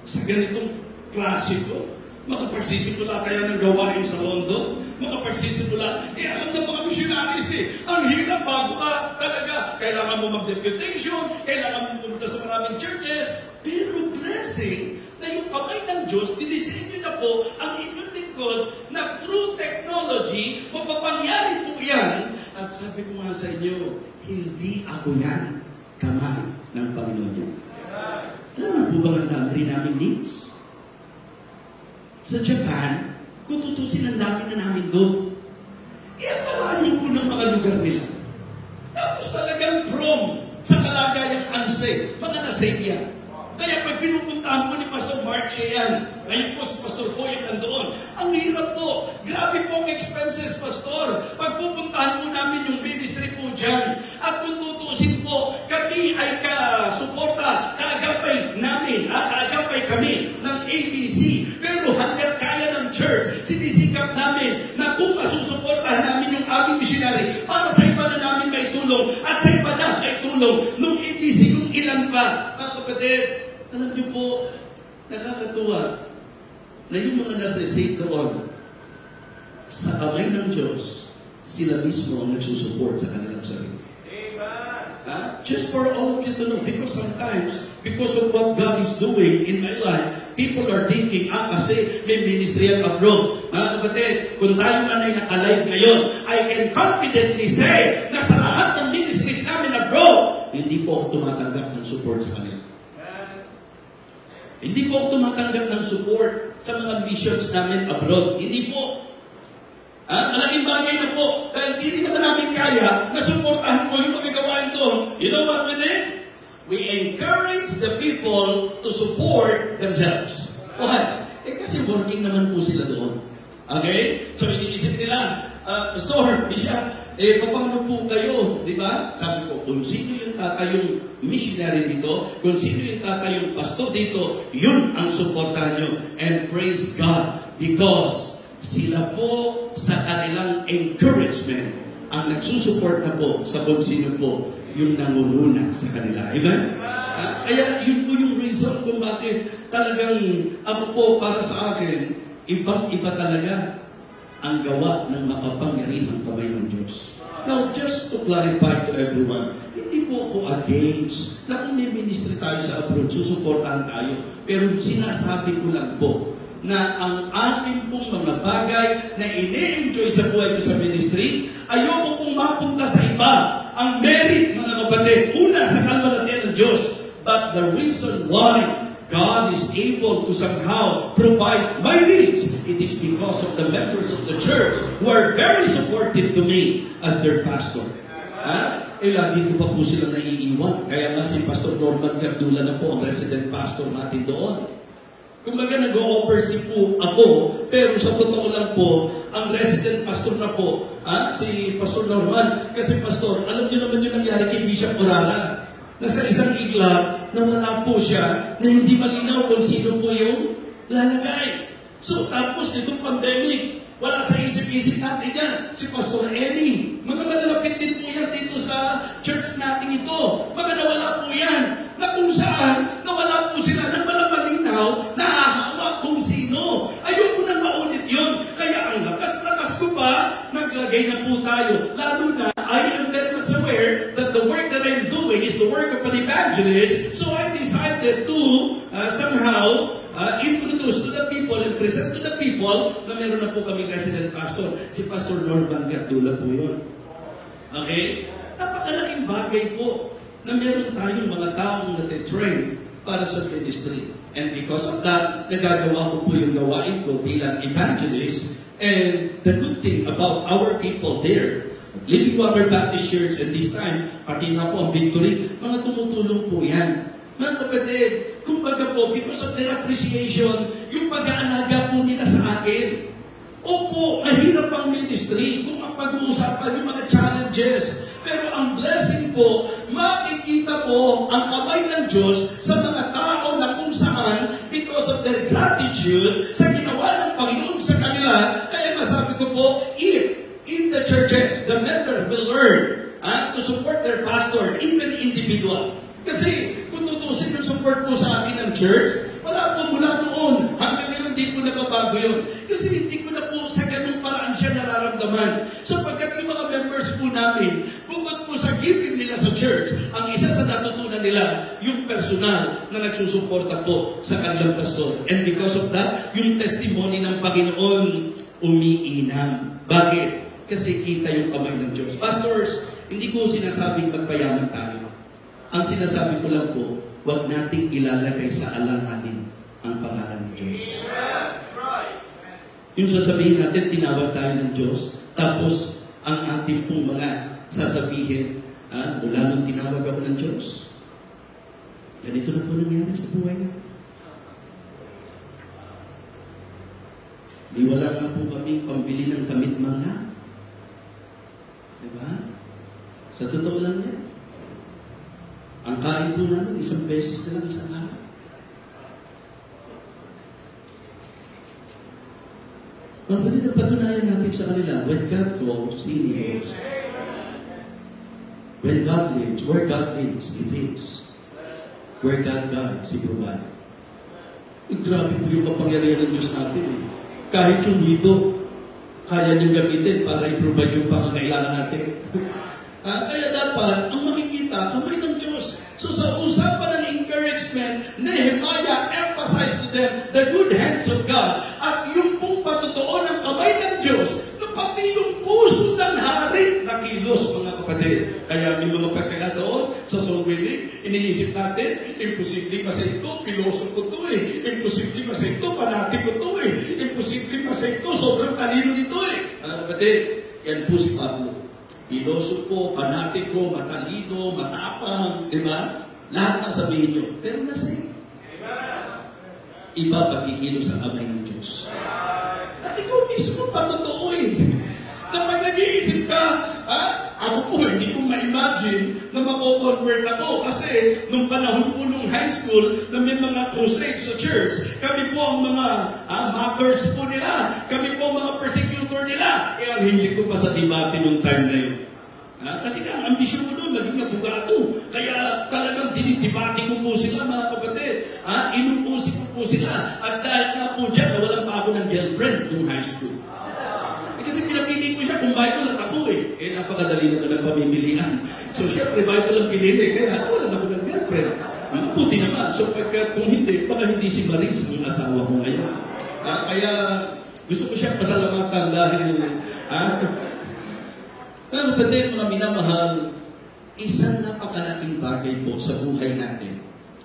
sa ganitong klase ko, makapagsisimula kaya ng gawain sa mundo, makapagsisimula, alam ng mga missionaries ang hirap bago ka talaga, kailangan mo mag-deputation, kailangan mo pumunta sa maraming churches, pero blessing na yung kamay ng Diyos, dinisenyo na po ang inyong lingkod na through technology, mapapangyari po yan. At sabi ko nga sa inyo, hindi ako yan, kamay ng Panginoon yan. Alam mo po ba ang dami rin namin needs? Sa Japan, kung tutusin ang dami na namin doon, iapalaan niyo po ng mga lugar nila. Tapos talagang prom sa kalagayang unsafe, mga nasavya. Kaya pag pinupuntahan po ni Pastor Marche yan, ngayon po si Pastor Boyang nandoon, ang hirap po, grabe po ang expenses, Pastor. Pag pupuntahan po namin yung ministry po dyan, at kung tutusin po, kami ay ka-suporta, kaagapay namin, at kaagapay kami ng ABC. Pero hanggang kaya ng church, sinisikap namin na kung masusuportahan namin yung aming missionary, para sa iba na namin may tulong, at sa iba na may tulong, nung ABC kung ilan pa. Mga kapatid, alam niyo po, nakakatuwa na yung mga nasa state doon, sa kamay ng Diyos, sila mismo ang nagsusupport sa kanilang sarili. Just for all of you to know, because sometimes, because of what God is doing in my life, people are thinking, kasi may ministry at abroad. Mga kapatid, kung tayo man ay nakalive ngayon, I can confidently say na sa lahat ng ministries namin abroad, hindi po ako tumatanggap ng support sa kanila. Hindi po ako tumatanggap ng support sa mga missions namin abroad. Hindi po. Malaking bagay na po. Dahil hindi naman namin kaya na supportahan po yung mga gawain doon. You know what we did? We encourage the people to support themselves. Why? Kasi working naman po sila doon. Okay? So iniisip nila, Pastor, paano po kayo? Di ba? Sabi ko, kung sino yung tatayong missionary dito, kung sino yung tatayong pastor dito, yun ang supportahan nyo. And praise God, because sila po sa kanilang encouragement ang nagsusupport na po sa kung sino po yung nangunguna sa kanila. Amen? Kaya yun po yung reason kung bakit talagang ako po para sa akin, ibang-iba talaga ang gawa ng makapangyarihang kamay ng Diyos. Now, just to clarify to everyone, hindi po ako against na kung may ministry tayo sa abroad, susuportahan tayo. Pero sinasabi ko lang po na ang ating pong mga bagay na ine-enjoy sa buhay ko sa ministry, ayoko pong mapunta sa iba. Ang merit, mga kapatid, una sa kalwalhatian ng Diyos. But the reason why God is able to somehow provide my needs, it is because of the members of the church who are very supportive to me as their pastor. Lagi ko pa po sila naiiwan. Kaya nga si Pastor Norman Cardula na po ang resident pastor natin doon. Kumbaga nag-o-oversee po ako, pero sa totoo lang po, ang resident pastor na po, si Pastor Norman, kasi Pastor, alam niyo naman yung nangyari kay Bishop Orala, na sa isang iglap, nawala po siya, na hindi malinaw kung sino po yung lalagay. So, tapos nitong pandemic, wala sa isip-isip natin yan. Si Pastor Eli, mga malalapit din po yan dito sa church natin ito. Mga nawala po yan. Na kung saan, nawala po sila ng walang malinaw, nahahawa kung sino. Ayoko nang maulit yun. Kaya ang lakas-lakas ko pa, naglagay na po tayo. Lalo na, I am very much aware that the work that I'm doing is the work of an evangelist. So I decided to somehow introduce to the people and present to the people na meron na po kami resident pastor. Si Pastor Norman Cardula po yun. Okay? Napakalaking bagay po na meron tayong mga taong natitrain para sa ministry. And because of that, nagagawa ko po yung gawain ko bilang evangelist. And the good thing about our people there, Living Water Baptist Church, and this time, pati na po ang Victory, mga tumutulong po yan. Mga kapatid, kumbaga po, because of their appreciation, yung pag-aalaga po nila sa akin. Opo, mahirap ang ministry kung ang pag-uusapan yung mga challenges. Pero ang blessing po, makikita po ang kamay ng Diyos sa mga tao na kung saan, because of their gratitude sa ginawa ng Panginoon sa kanila, kaya masabi ko po, if in the churches, the member will learn to support their pastor, even individual. Kasi kung tutusin yung support po sa akin ng church, wala po mula noon. Hanggang ngayon, hindi po nababago yun. Kasi hindi ko na po sa ganung paraan siya nararamdaman. So pagkat yung mga members po namin, bukod po sa giving nila sa church, ang isa sa natutunan nila, yung personal na nagsusuporta po sa kanilang pastor. And because of that, yung testimony ng Panginoon umiinam. Bakit? Kasi kita yung kamay ng Diyos. Pastors, hindi ko sinasabing magpayaman tayo. Ang sinasabi ko lang po, huwag nating ilalagay sa alanganin ang pangalan ng Diyos. Yung sasabihin natin, tinawag tayo ng Diyos, tapos ang ating pong mga sasabihin, mula nung tinawag ako ng Diyos. Ganito na po nangyari sa buhay na. Di wala nga po kami pambili ng kamit mga. Diba? Sa totoo lang yan. Ang kain po namin, isang beses na lang isang araw. Mabuti na patunayan natin sa kanila, when God calls, He lives. When God lives, where God lives, He lives. Where God guides, He provides. Grabe po yung kapangyarihan ng Diyos natin. Kahit yung dito, kaya niyang gamitin para i-provide yung pangangailangan natin. Kaya dapat, ang makikita, kamay ng Diyos. So sa usapan ng encouragement, Nehemiah emphasized to them the good hands of God. At yung pong patutuo ng kamay ng Diyos, na pati yung puso ng hari na kilos, mga kapatid. Kaya may mga pagkakataon sa soul winning, iniisip natin, imposible pa sa ito, piloso ko to imposible pa sa ito, panati ko to imposible pa sa ito, sobrang talino nito Mga kapatid, yan po si Pablo. Piloso ko, panatiko, matalino, matapang, di ba? Lahat na sabihin nyo. Pero nasa iba pagkikilos sa kamay ng Diyos. At ikaw mismo patutuoy. Na pag nag-iisip ka, ako po, hindi ko ma-imagine na mako-convert ako. Kasi nung panahon po nung high school, na may mga crusades sa church, kami po ang mga mockers po nila. Kami po ang mga persecutor nila. Ang hindi ko pa sa debate nung time na yun. Kasi nga, ang ambisyon ko doon, maging abogado. Kaya talagang dinidibati ko po sila, mga kapatid. Inuusip ko po sila. At dahil nga po dyan, nawalan pa ako ng girlfriend nung high school. Kasi pinapili ko siya kung Bible at ako napakadali na ng pamimilian. So, syempre, Bible ang pinili. Kaya nawalan ako ng girlfriend. Mabuti naman. So, kung hindi, baka hindi si Maris ang asawa ko ngayon. Kaya, gusto ko siya pasalamatan dahil, pero kapatid, mga minamahal, isang napakalaking bagay po sa buhay natin.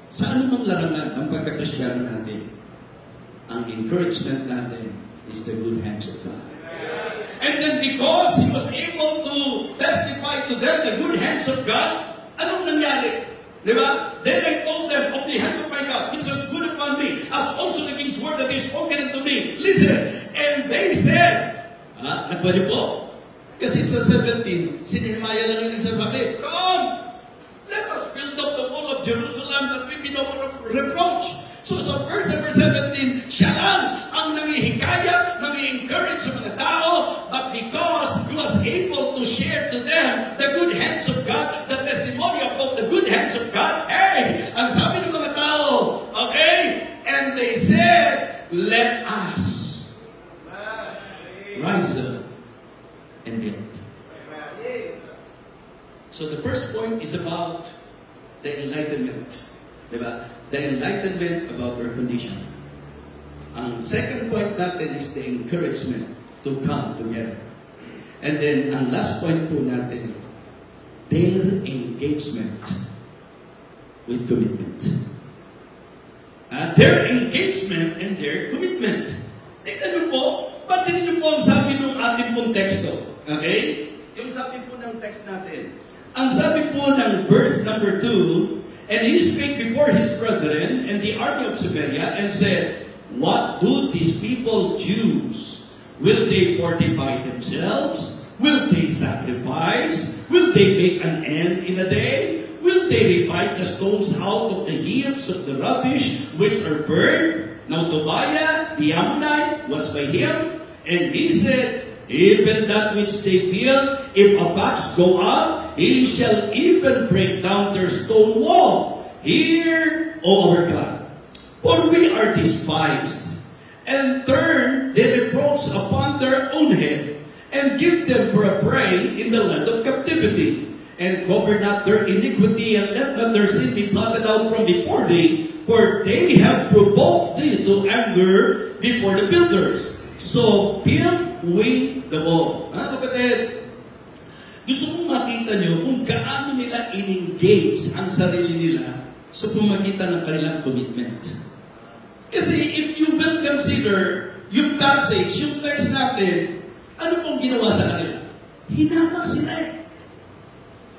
Sa anumang larangan ng pagkakristyano natin, ang encouragement natin is the good hands of God. And then because he was able to testify to them the good hands of God, anong nangyari? Diba? Then I told them of the hand of my God, which was good upon me, as also the king's word that is spoken unto me. Listen, and they said, nagpwede po. Kasi sa 17, si Nehemiah lang yung nagsasabi, come, let us build up the wall of Jerusalem that we be no reproach. So sa verse number 17, siya lang ang nangihikayat, nangi-encourage sa mga tao, but because he was able to share to them the good hands of God, the testimony about the good hands of God, ang sabi ng mga tao, okay? And they said, let us rise up and build. So the first point is about the enlightenment. Diba? The enlightenment about our condition. Ang second point natin is the encouragement to come together. And then, ang last point po natin, their engagement with commitment. Their engagement and their commitment. Tingnan nyo po, pansinin nyo po ang sabi ng ating pong teksto. Okay? Yung sabi po ng text natin. Ang sabi po ng verse number 2, and he spake before his brethren and the army of Samaria and said, what do these people choose? Will they fortify themselves? Will they sacrifice? Will they make an end in a day? Will they revive the stones out of the heaps of the rubbish which are burned? Now Tobiah the Ammonite was by him, and he said, Even that which they build, if a box go up, he shall even break down their stone wall. Hear, O our God, for we are despised, and turn their reproach upon their own head, and give them for a prey in the land of captivity. And cover not their iniquity, and let not their sin be blotted out from before thee, for they have provoked thee to anger before the builders. So build we the wall. Kapatid, gusto kong makita nyo kung gaano nila in-engage ang sarili nila sa pumakita ng kanilang commitment. Kasi if you will consider yung passage, yung text natin, ano pong ginawa sa kanila? Hinamak sila eh.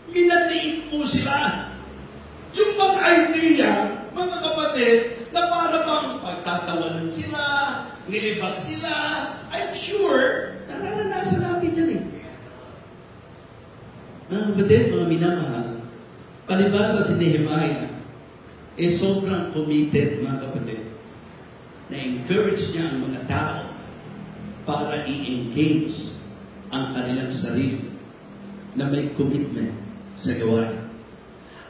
Minaliit po sila. Yung mga idea, mga kapatid, na para bang pagtatawanan sila, nilibag sila, I'm sure, nararanasan natin yan eh. Mga kapatid, mga minamahal, palibasa si Nehemiah, sobrang committed, mga kapatid, na-encourage niya ang mga tao para i-engage ang kanilang sarili na may commitment sa gawain.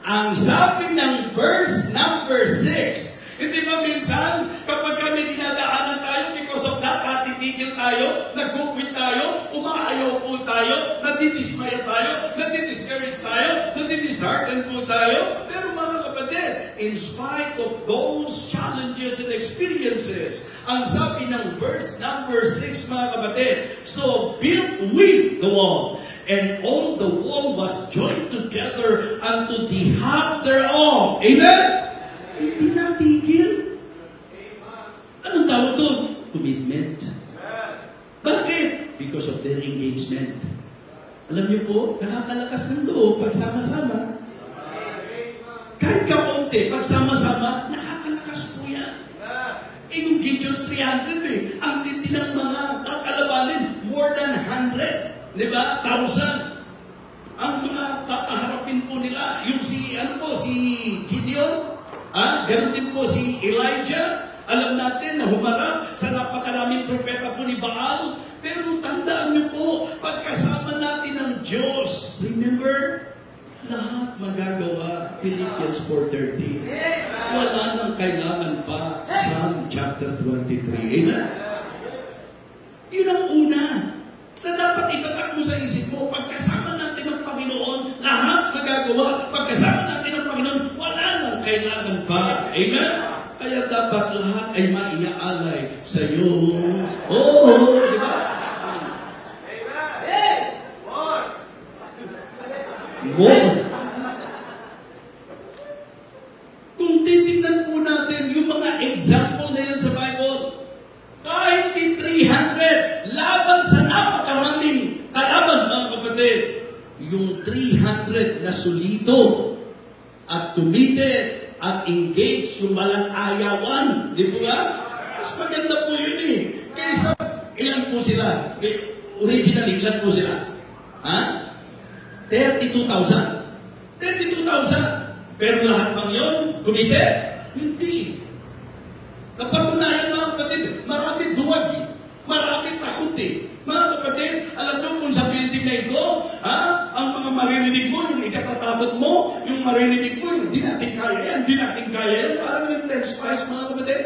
Ang sabi ng verse number 6, hindi ba minsan, kapag kami dinadaanan tayo, because of that, natitigil tayo, nag-quit tayo, umaayaw po tayo, nadidismaya tayo, nadidiscourage tayo, nadidishearten po tayo. Pero mga kapatid, in spite of those challenges and experiences, ang sabi ng verse number 6, mga kapatid, so built we the wall, and all the wall was joined together unto the half thereof. Amen? Hindi natigil. Anong tawag doon? Commitment. Bakit? Because of their engagement. Alam niyo po, nakakalakas ng loob pagsama-sama. Kahit kaunti, pagsama-sama, nakakalakas po yan. Yung Gideon's 300 ang tindi ng mga kakalabanin, more than 100. Diba? 1,000. Ang mga papaharapin po nila, yung si Gideon, ganun din po si Elijah. Alam natin na humarap sa napakaraming propeta po ni Baal. Pero tandaan niyo po, pagkasama natin ng Diyos, remember, lahat magagawa. Philippians 4:13. Wala nang kailangan pa. Psalm chapter 23. Amen? Yun ang una. Na dapat itatak mo sa isip mo, pagkasama natin ng Panginoon, lahat magagawa. Pagkasama natin ng Panginoon, wala nang kailangan pa. Amen? Kaya dapat lahat ay maiaalay sa iyo. Oo, di ba? Amen! More. Kung titignan po natin yung mga example na yan sa Bible, kahit 300, laban sa napakaraming kalaban, mga kapatid, yung 300 na solido at committed at engaged, yung walang ayawan, di ba? Mas maganda po yun eh. Kaysa, ilan po sila? Originally, ilan po sila? 32,000. 32,000. Pero lahat bang yun? Committed? Hindi. Napatunayan, mga kapatid, marami duwag eh. Marami takot eh. Mga kapatid, alam nyo kung sa building na ito, ang mga maririnig mo, yung ikatatakot mo, yung maririnig mo, yung di natin kaya yan, di natin kaya yan, parang yung 10 spies, mga kapatid.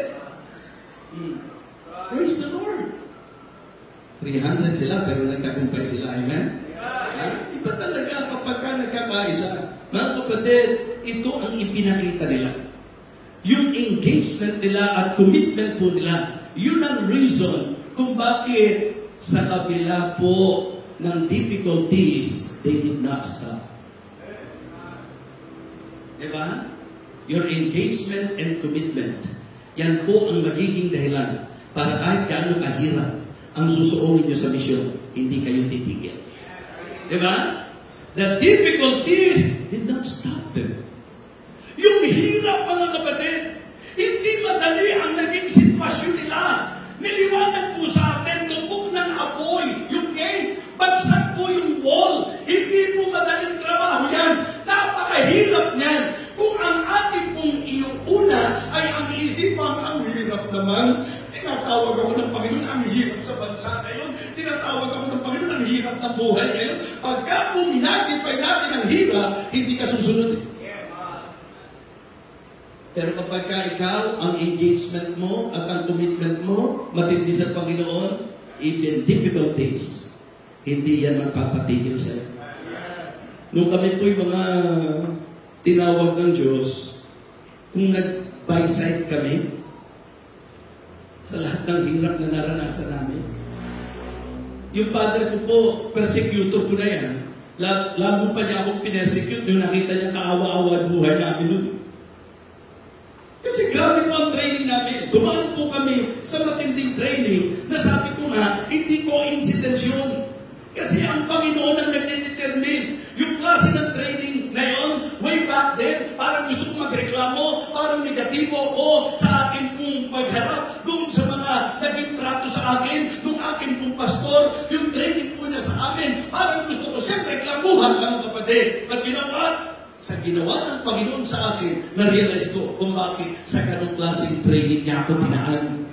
Praise the Lord. 300 sila, pero nagtagumpay sila. Amen? Iba talaga kapag ka nagkakaisa. Mga kapatid, ito ang ipinakita nila. Yung engagement nila at commitment po nila, yun ang reason kung bakit sa kabila po ng difficulties, they did not stop. Diba? Your engagement and commitment, yan po ang magiging dahilan para kahit gaano kahirap ang susuungin nyo sa misyon, hindi kayo titigil. Diba? The difficulties did not stop them. Yung hirap, mga kapatid, hindi madali ang naging sitwasyon nila. Niliwanag po sa atin, tupok ng apoy, yung gate, bagsak po yung wall. Hindi po madaling trabaho yan. Napakahirap niyan. Kung ang ating pong inuuna ay ang isipan, ang hirap naman, tinatawag ako ng Panginoon, ang hirap sa bansa ngayon. Tinatawag ako ng Panginoon, ang hirap ng buhay ngayon. Pagka puminagipay natin ang hirap, hindi ka susunod. Pero kapag ikaw, ang engagement mo at ang commitment mo, matindi sa Panginoon, even difficulties, hindi yan magpapatigil sa'yo. Nung kami po'y mga tinawag ng Diyos, kung nag-by-side kami, sa lahat ng hirap na naranasan namin, yung father ko po, persecutor ko na yan, lalo pa niya akong pinersecute nung nakita niya kaawa-awa buhay namin nun. Kasi grabe po ang training namin. Dumaan po kami sa matinding training na sabi ko nga, hindi coincidence yun. Kasi ang Panginoon ang nag-determine. Yung klase ng training na yun, way back then, parang gusto ko magreklamo, parang negatibo ako sa akin pong pagharap doon sa mga naging trato sa akin, nung akin pong pastor, yung training po niya sa amin, parang gusto ko siyempre reklamuhan mga kapatid. But you know what? Sa ginawa ng Panginoon sa akin, na-realize ko kung bakit sa ganong klaseng training niya ako tinaan.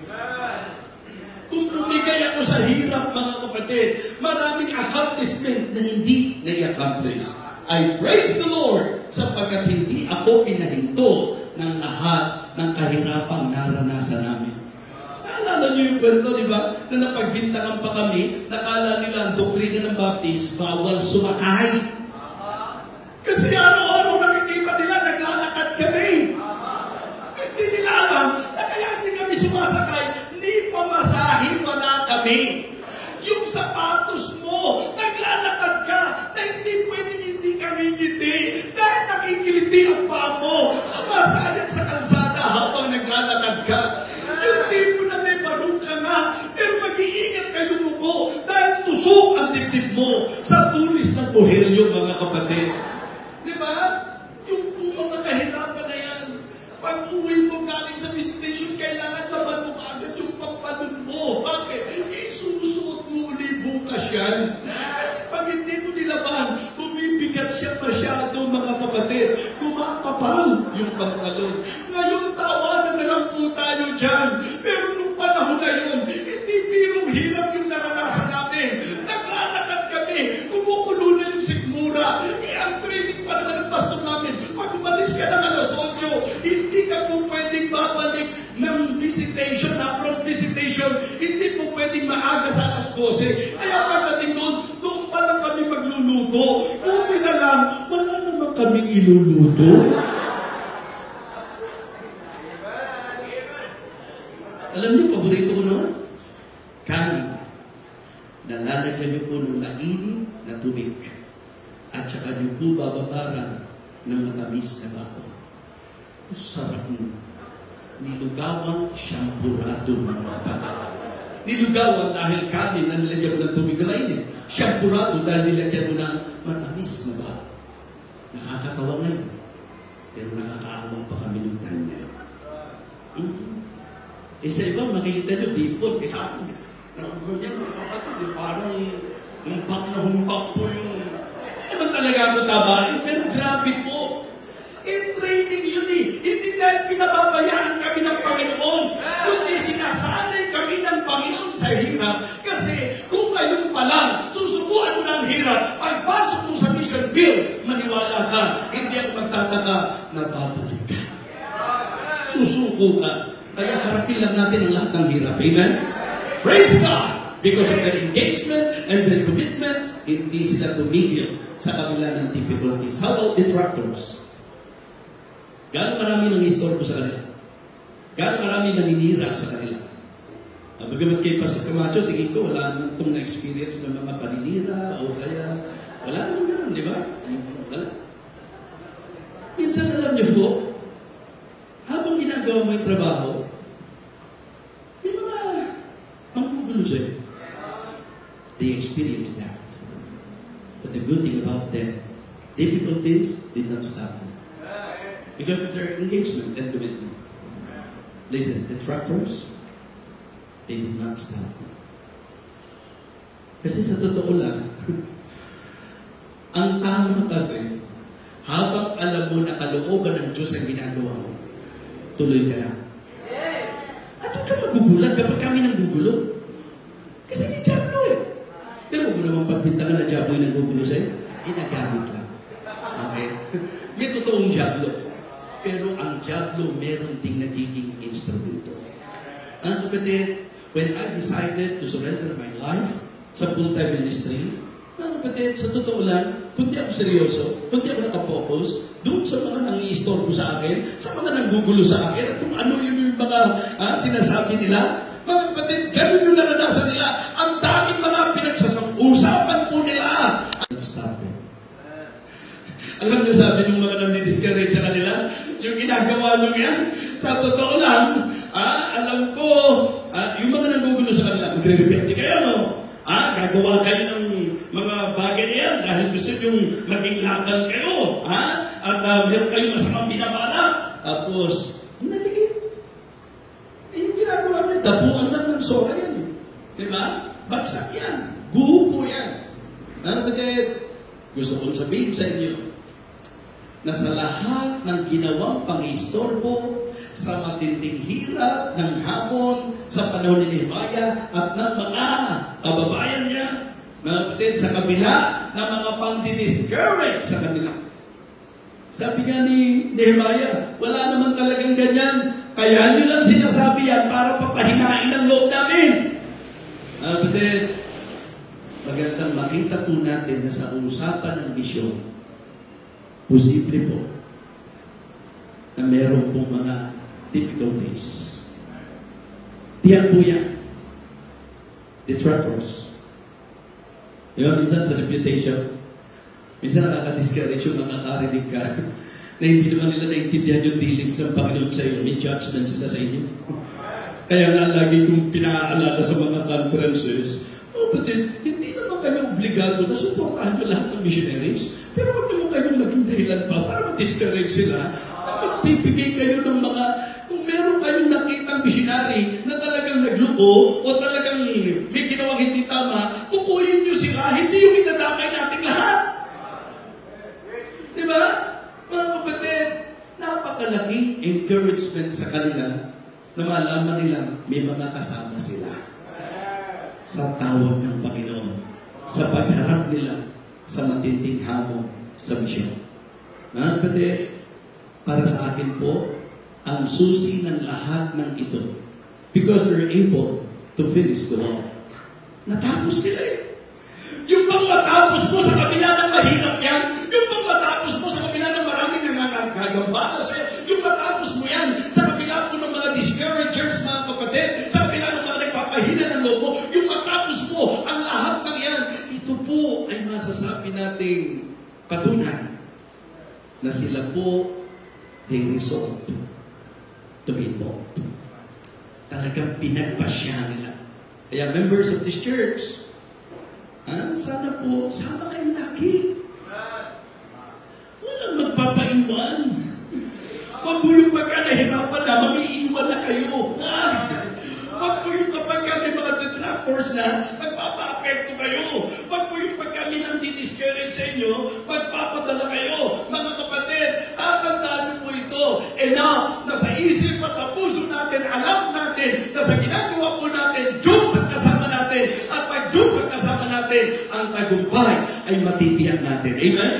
Kung lumigay ako sa hirap, mga kapatid, maraming accomplishment na hindi na-accomplish. I praise the Lord sapagkat hindi ako pinahinto ng lahat ng kahirapang naranasan namin. Naalala niyo yung kwento, di ba? Na napagbintangan pa kami, nakala nila ang doktrina ng Baptist, bawal sumakay. Kasi araw-araw nakikita nila, naglalakad kami. Hindi nila alam na kaya hindi kami sumasakay, hindi pamasahin, wala kami. Yung sapatos mo, naglalakad ka, na hindi pwedeng hindi ka ngingiti, dahil nakikiliti ang paa mo, sumasayang sa kalsada habang naglalakad ka. Yung tipo na may barong ka nga, pero mag-iingat kayo lugo, dahil tusok ang dibdib mo sa tulis ng buhelyo, mga kapatid. Diba? Yung mga kahirapan na yan. Pag uwi mo galing sa visitation, kailangan laban mo kaagad yung pagpalun mo. Bakit? Isusuot mo uli bukas yan. Kasi pag hindi mo nilaban, bumibigat siya masyado, mga kapatid. Kumakapal yung pantalon. Ngayon, tawanan na lang po tayo dyan. Pero nung panahon na yun, hindi birong hirap yung naranasan natin. Naglalakad kami, kumukulo na yung sigmura. Ang training pa naman ng pastor namin, pag umalis ka ng alas 8, hindi ka po pwedeng babalik ng visitation, from visitation, hindi po pwedeng maaga sa alas 12. Kaya pagdating doon pa lang kami magluluto. Buti na lang, wala naman kaming iluluto. Alam niyo, paborito ko noon? Kanin. Nalalagyan niyo po ng mainit na tubig. At saka niyo po bababaran ng matamis na bato. Sarap mo. Nilugawan, siyempurado mga kapatid. Nilugawan dahil kanin na nilagyan mo ng tubig na mainit. Siyempurado dahil nilagyan mo ng matamis na bato. Nakakatawa ngayon. Pero nakakaawa pa kami ng tanya. Sa iba, makikita nyo, dipon. Sa akin, ganyan mga kapatid. Parang humpak po yung... Hindi naman talaga ako tabahin, pero grabe po. Training yun eh. Hindi dahil pinababayaan kami ng Panginoon, kundi sinasanay kami ng Panginoon sa hirap. Kasi kung ngayon pa lang, susubuan mo ng hirap, pagpasok mo sa mission field, maniwala ka, hindi ako magtataka na babalik ka. Susuko ka. Kaya harapin lang natin ang lahat ng hirap. Amen? Praise God! Because of their engagement and their commitment, hindi sila tumigil sa kabila ng difficulties. How about detractors? Gaano marami nangistorbo sa kanila? Gaano marami naninira sa kanila? Bagamat kay Pastor Camacho, tingin ko wala naman itong na-experience ng mga paninira o kaya wala naman ganun, di ba? Wala. Minsan alam niyo po, habang ginagawa mo yung trabaho, may mga manggugulo sa'yo. They experienced that. But the good thing about them, difficulties did not stop them. Because of their engagement and commitment. Listen, detractors, they did not stop them. Kasi sa totoo lang, ang tama kasi, habang alam mo na kalooban ng Diyos ang ginagawa mo, tuloy ka lang. At huwag kang magugulat kapag kami nang gugulo. Kasi may Diablo eh. Pero huwag mo naman pagbintangan na Diablo yung nanggugulo sa'yo. Ginagamit lang. Okay? May totoong Diablo. Pero ang Diablo meron ding nagiging instrumento. Ang kapatid, when I decided to surrender my life sa full-time ministry, ang kapatid, sa totoo lang, kung di ako seryoso, kung di ako nakapokus, doon sa mga nangi-istorbo sa akin, sa mga nanggugulo sa akin, at kung ano yung mga sinasabi nila, mga kapatid, ganun yung naranasan nila. Ang daming mga pinagsasabusapan po nila. Stop it. Alam niyo, sabi ng mga nandidiscourage sa kanila, yung ginagawa nyo yan, sa totoo lang, alam ko, yung mga nanggugulo sa kanila, magre-repente kayo, no? Gagawa kayo ng mga bagay na yan dahil gusto nyo maging lakal kayo, at meron kayong masamang binabala. Tapos, naligid. Yung ginagawa nyo, tabuan lang ng sora yan. Diba? Bagsak yan. Guho po yan. Kapatid, gusto kong sabihin sa inyo, na sa lahat ng ginawang pangistorbo, sa matinding hirap ng hamon sa panahon ni Nehemiah at ng mga kababayan niya, mga kapatid, sa kabila ng mga pang-discourage sa kanila. Sabi nga ni Nehemiah, wala naman talagang ganyan. Kaya nyo lang sinasabi yan para papahinain ang loob namin. Mga kapatid, magandang makita po natin na sa usapan ng misyon, posible po na meron pong mga difficulties. Tiyan po yan. Detractors. Minsan sa reputation, minsan nakaka-discourage yung nakakarinig ka na hindi naman nila naintindihan yung dealings ng Panginoon sa iyo. May judgment sila sa inyo. Kaya nga lagi kong pinaalala sa mga conferences, kapatid, hindi naman kayo obligado na suportahan nyo lahat ng missionaries. Pero huwag naman kayong naging dahilan pa para ma-discourage sila na magbibigay kayo ng mga, kung meron kayong nakitang missionary na talagang nagluko o talagang may ginawang hindi tama, pupuyin nyo sila, hindi yung itadamay nating lahat. Diba? Mga kapatid, napakalaking encouragement sa kanila na malaman nila may mga kasama sila sa tawag ng Panginoon, sa pagharap nila sa matinding hamon sa misyon. Mga kapatid, para sa akin po, ang susi ng lahat ng ito, because they're able to finish the work. Natapos nila eh. Yung bang matapos mo sa kabila ng mahirap yan, yung bang matapos mo sa kabila ng maraming nangangagambala sa'yo, yung matapos mo yan sa kabila po ng mga discouragers, mga kapatid, sa kabila ng mga nagpapahina ng loob mo, yung matapos mo, ang lahat ng yan, ito po ay masasabi nating patunay na sila po they resolved to be involved. Talagang pinagpasya nila. Kaya members of this church, sana po, sama kayo lagi. Walang magpapaiwan. Huwag po yung pagka nahirapan na, mag-iiwan na kayo. Huwag po yung kapag may mga detractors na, magpapa-apekto kayo. Huwag po yung pagka may nang-discourage sa inyo, magpapadala kayo. Mga kapatid, tatandaan niyo po ito. Enough na sa isip at sa puso natin, alam natin na sa ginagawa po natin, Diyos ang kasama natin. At pag Diyos ang kasama natin, ang tagumpay ay matitiyak natin. Amen?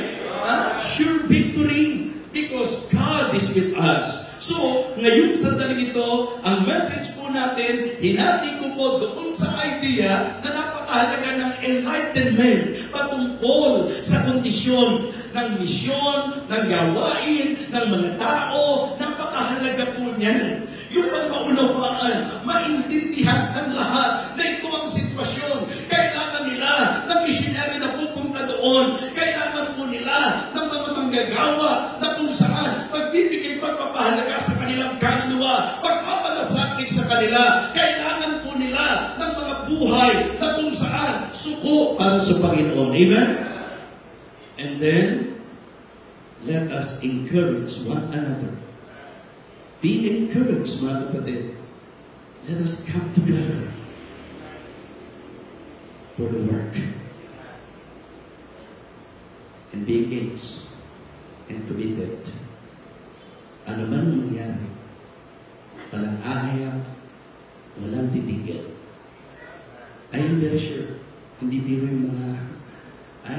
Sure victory because God is with us. So, ngayon sa daling ito, ang message po natin, hinati ko po doon sa idea na napakahalaga ng enlightenment patungkol sa kondisyon ng misyon, ng gawain, ng mga tao, napakahalaga po niyan. Yung pagmaunawaan, maintindihan ng lahat na ito ang sitwasyon. Kailangan nila ng missionary na pupunta doon. Kailangan po nila ng mga manggagawa na kung saan magbibigay pagpapahalaga sa kanilang kaluluwa, pagpapalasakit sa kanila. Kailangan po nila ng mga buhay na kung saan suko para sa Panginoon. Amen? And then, let us encourage one another. Be encouraged, mga kapatid. Let us come together for the work. And be engaged and committed. Ano man ang mangyari, walang ahayag, titigil. I am very sure. Hindi biro yung mga,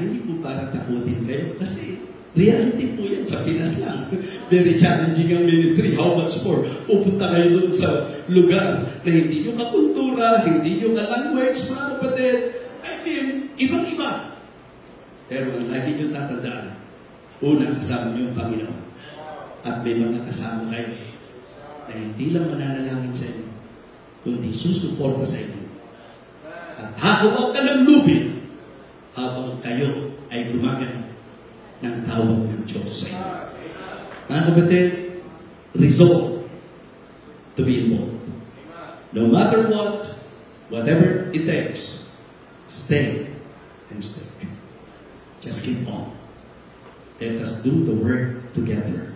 hindi po para takutin kayo. Kasi reality po yan. Sa Pinas lang. Very challenging ang ministry. How much more? Pupunta kayo doon sa lugar na hindi yung kakultura, hindi yung language, mga kapatid. I mean, ibang-iba. Pero ang lagi nyo tatandaan, una, kasama nyo ang Panginoon. At may mga kasama kayo na hindi lang mananalangin sa inyo, kundi susuporta sa inyo. At hahawak ka ng lubid habang kayo ay gumagana ng tawag ng Diyos sa inyo. Mga kapatid, resolve to be involved. No matter what, whatever it takes, stay and stick. Just keep on. Let us do the work together.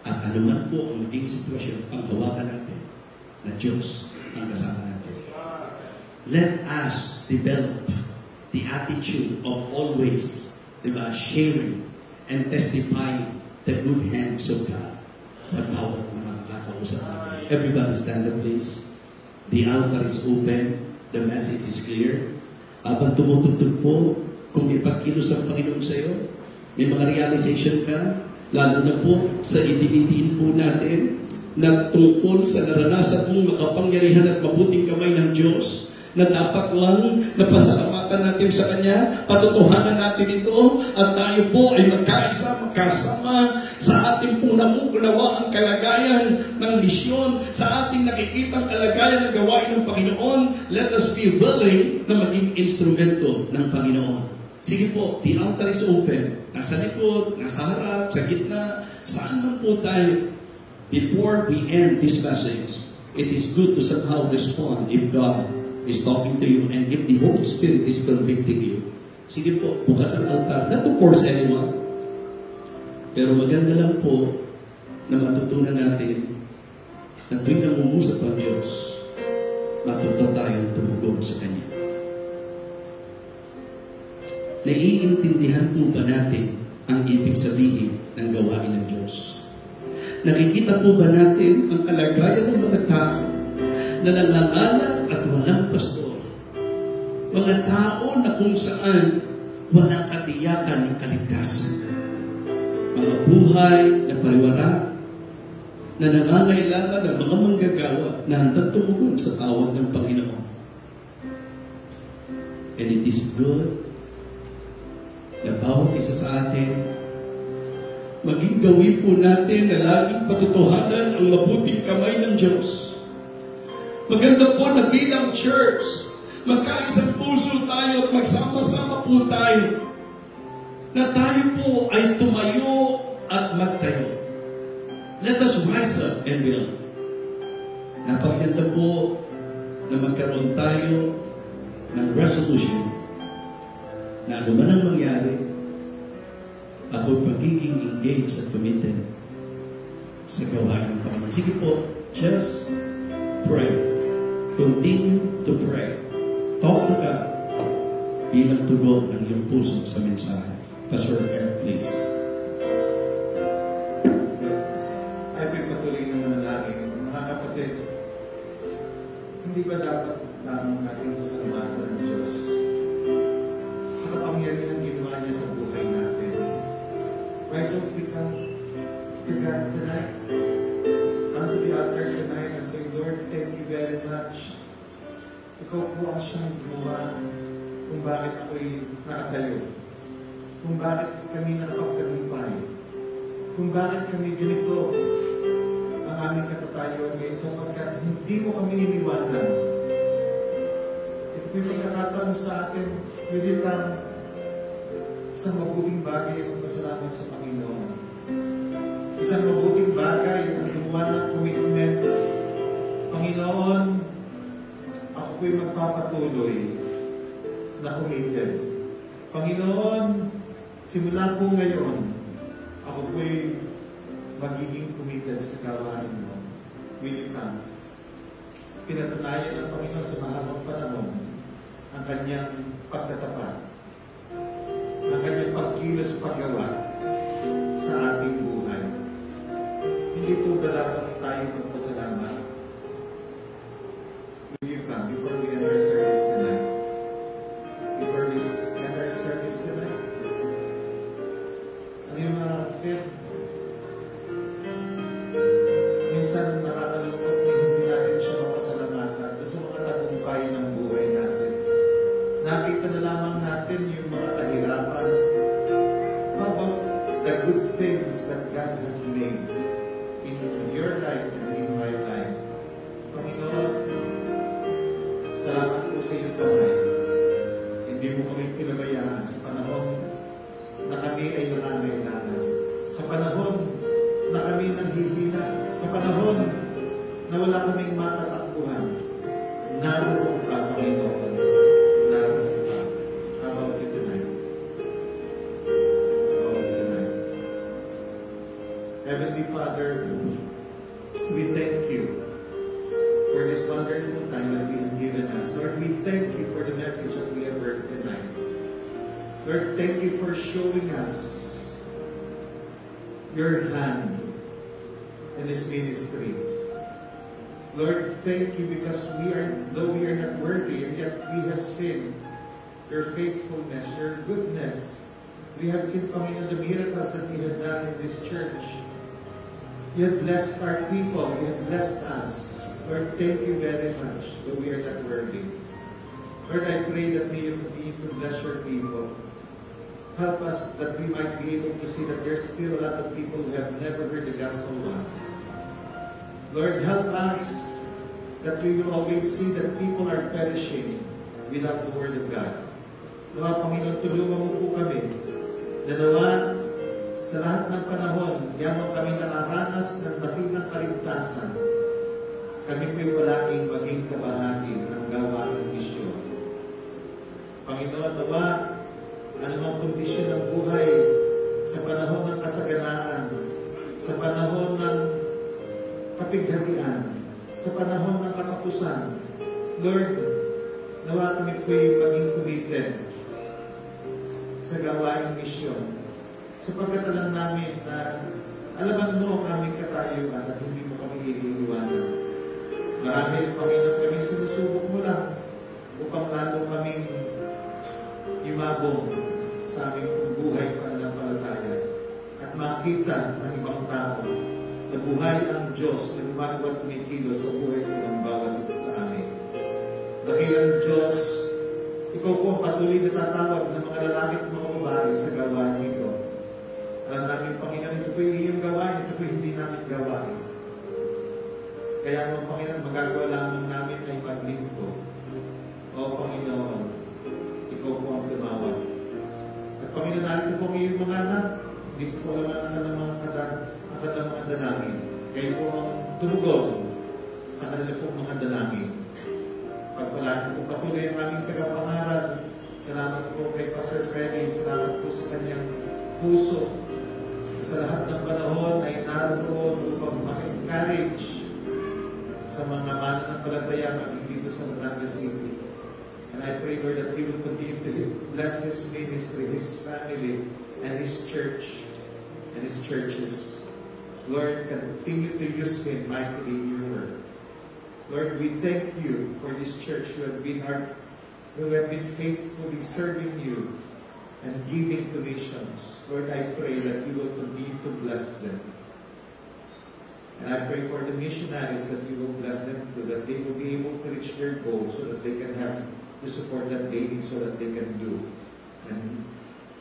At anuman po ang maging sitwasyon, ang hawakan natin na Diyos ang kasama natin. Let us develop the attitude of always, diba, sharing and testifying the good hands of God sa bawat mga nakakausap natin. Everybody stand up, please. The altar is open. The message is clear. Habang tumutugtog po, kung may pagkilos ang Panginoon sa iyo, may mga realization ka, lalo na po sa ididiin po natin na tungkol sa naranasan mong makapangyarihan at mabuting kamay ng Diyos, na dapat lang napasalamatan natin sa Kanya, patutuhanan natin ito, at tayo po ay magkaisa, magkasama sa ating pong namukunawa ang kalagayan ng misyon, sa ating nakikitang kalagayan ng gawain ng Panginoon. Let us be willing na maging instrumento ng Panginoon. Sige po, the altar is open. Nasa likod, nasa harap, sa gitna, saan man po tayo. Before we end this message, it is good to somehow respond if God is talking to you and if the Holy Spirit is convicting you. Sige po, bukas ang altar. Not to force anyone. Pero maganda lang po na matutunan natin na tuwing namumusap ang Diyos, matuto tayong tumugon sa Kanya. Naiintindihan po ba natin ang ibig sabihin ng gawain ng Diyos? Nakikita po ba natin ang kalagayan ng mga tao na nanganganak at walang pastor? Mga tao na kung saan walang katiyakan ng kaligtasan. Mga buhay na pariwara na nangangailangan ng mga manggagawa na handang tumugon sa tawag ng Panginoon. And it is good na bawat isa sa atin, maging gawin po natin na laging patutuhanan ang mabuting kamay ng Diyos. Maganda po na bilang church, magkaisang puso tayo at magsama-sama po tayo, na tayo po ay tumayo at magtayo. Let us rise up and build. Napaganda po na magkaroon tayo ng resolution na anuman ang mangyari, ako pagiging engaged at committed sa gawain ng Panginoon. Sige po, just pray. Continue to pray. Talk to God bilang tugon ng iyong puso sa mensahe. Pastor Eric, please. Ay, patuloy ng manalangin. Mga kapatid, hindi ba dapat lamang natin pasalamatan ng Diyos sa kapangyarihan ginawa niya sa buhay natin? Why don't we come to God tonight? Come to the altar tonight and say, Lord, thank you very much. Ikaw po ang siyang gumawa kung bakit ako'y nakatayo, kung bakit kami nakapagtagumpay, kung bakit kami ganito ang aming katatayon ngayon, sapagkat hindi mo kami iniwanan. Ito po yung pagkakataon sa atin, pwede lang isang mabuting bagay ang pasalamat sa Panginoon. Isang mabuting bagay ang gumawa ng commitment. Panginoon, ako po'y magpapatuloy na committed. Panginoon, simula po ngayon, ako po'y magiging committed sa gawain mo. Will you come? Pinatunayan ng Panginoon sa mahabang panahon ang kanyang pagtatapat, ang kanyang pagkilos paggawa sa ating buhay. Hindi po ba dapat tayo magpasalamat? you come before we end our service tonight? Before we end our service tonight? Ano yung mga kapatid? Minsan nakakalungkot na hindi natin siya mapasalamatan sa mga tagumpay ng buhay natin. Nakita na lamang natin yung mga kahirapan. How about the good things that God has made in your life and in my life? Panginoon, salamat po sa iyong kamay. Hindi mo kami pinabayaan sa panahon na kami ay nangangailangan. Sa panahon na kami nanghihina. Sa panahon na wala kaming matatakbuhan. Naroon ka, Panginoon. Naroon ka. How about you tonight? How about you tonight? Heavenly Father, we thank you for this wonderful time that you have given us. Lord, we thank you for the message that we have heard tonight. Lord, thank you for showing us your hand in this ministry. Lord, thank you because though we are not worthy, and yet we have seen your faithfulness, your goodness. We have seen, Panginoon, the miracles that you have done in this church. You have blessed our people. You have blessed us. Lord, thank you very much, though we are not worthy. Lord, I pray that may you continue to bless your people. Help us that we might be able to see that there's still a lot of people who have never heard the gospel once. Lord, help us that we will always see that people are perishing without the Word of God. Nawa, Panginoon, tulungan mo po kami na nawa sa lahat ng panahon, yamang kami nakaranas ng dakilang kaligtasan, kami po'y palaging maging kabahagi ng gawaing misyon. Panginoon, nawa, anumang kondisyon ng buhay sa panahon ng kasaganaan, sa panahon ng kapighatian, sa panahon ng katapusan, Lord, nawa kami po'y maging committed sa gawaing misyon. Sapagkat alam namin na alaman mo ang aming katayuan at hindi mo kami iiwanan. Marahil, Panginoon, kami sinusubok mo lang upang lalo kaming imabong sa aming buhay pananampalataya at makita ng ibang tao na buhay ang Diyos na gumagawa at tumikilos sa buhay ng bawat isa sa amin. Dakilang Diyos, ikaw po ang patuloy na tatawag ng mga lalaki at mga babae sa gawain ito. Alam namin, Panginoon, ito po yung iyong gawain, ito po hindi namin gawain. Kaya mo, Panginoon, magagawa lamang namin ay maglingko. O Panginoon, ikaw po ang tumawag. At Panginoon, narito po ang iyong mga anak, hindi ko po alam ang kanilang mga dalangin. Kayo po ang tumugon sa kanila pong mga dalangin. Pagpalagi po patuloy ang aming tagapangaral. Salamat po kay Pastor Freddy. Salamat po sa kanyang puso. Sa lahat ng panahon ay naroon upang ma-encourage sa mga mananampalataya maging dito sa Batangas City. And I pray, Lord, that you will continue to bless his ministry, his family, and his church, and his churches. Lord, continue to use him mightily in your word. Lord, we thank you for this church who have been faithfully serving you and giving to missions. Lord, I pray that you will continue to bless them. And I pray for the missionaries that you will bless them too, that they will be able to reach their goals so that they can have the support that they need so that they can do and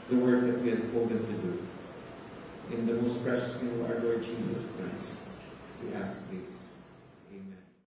the work that we have called them to do. In the most precious name of our Lord Jesus Christ, we ask this.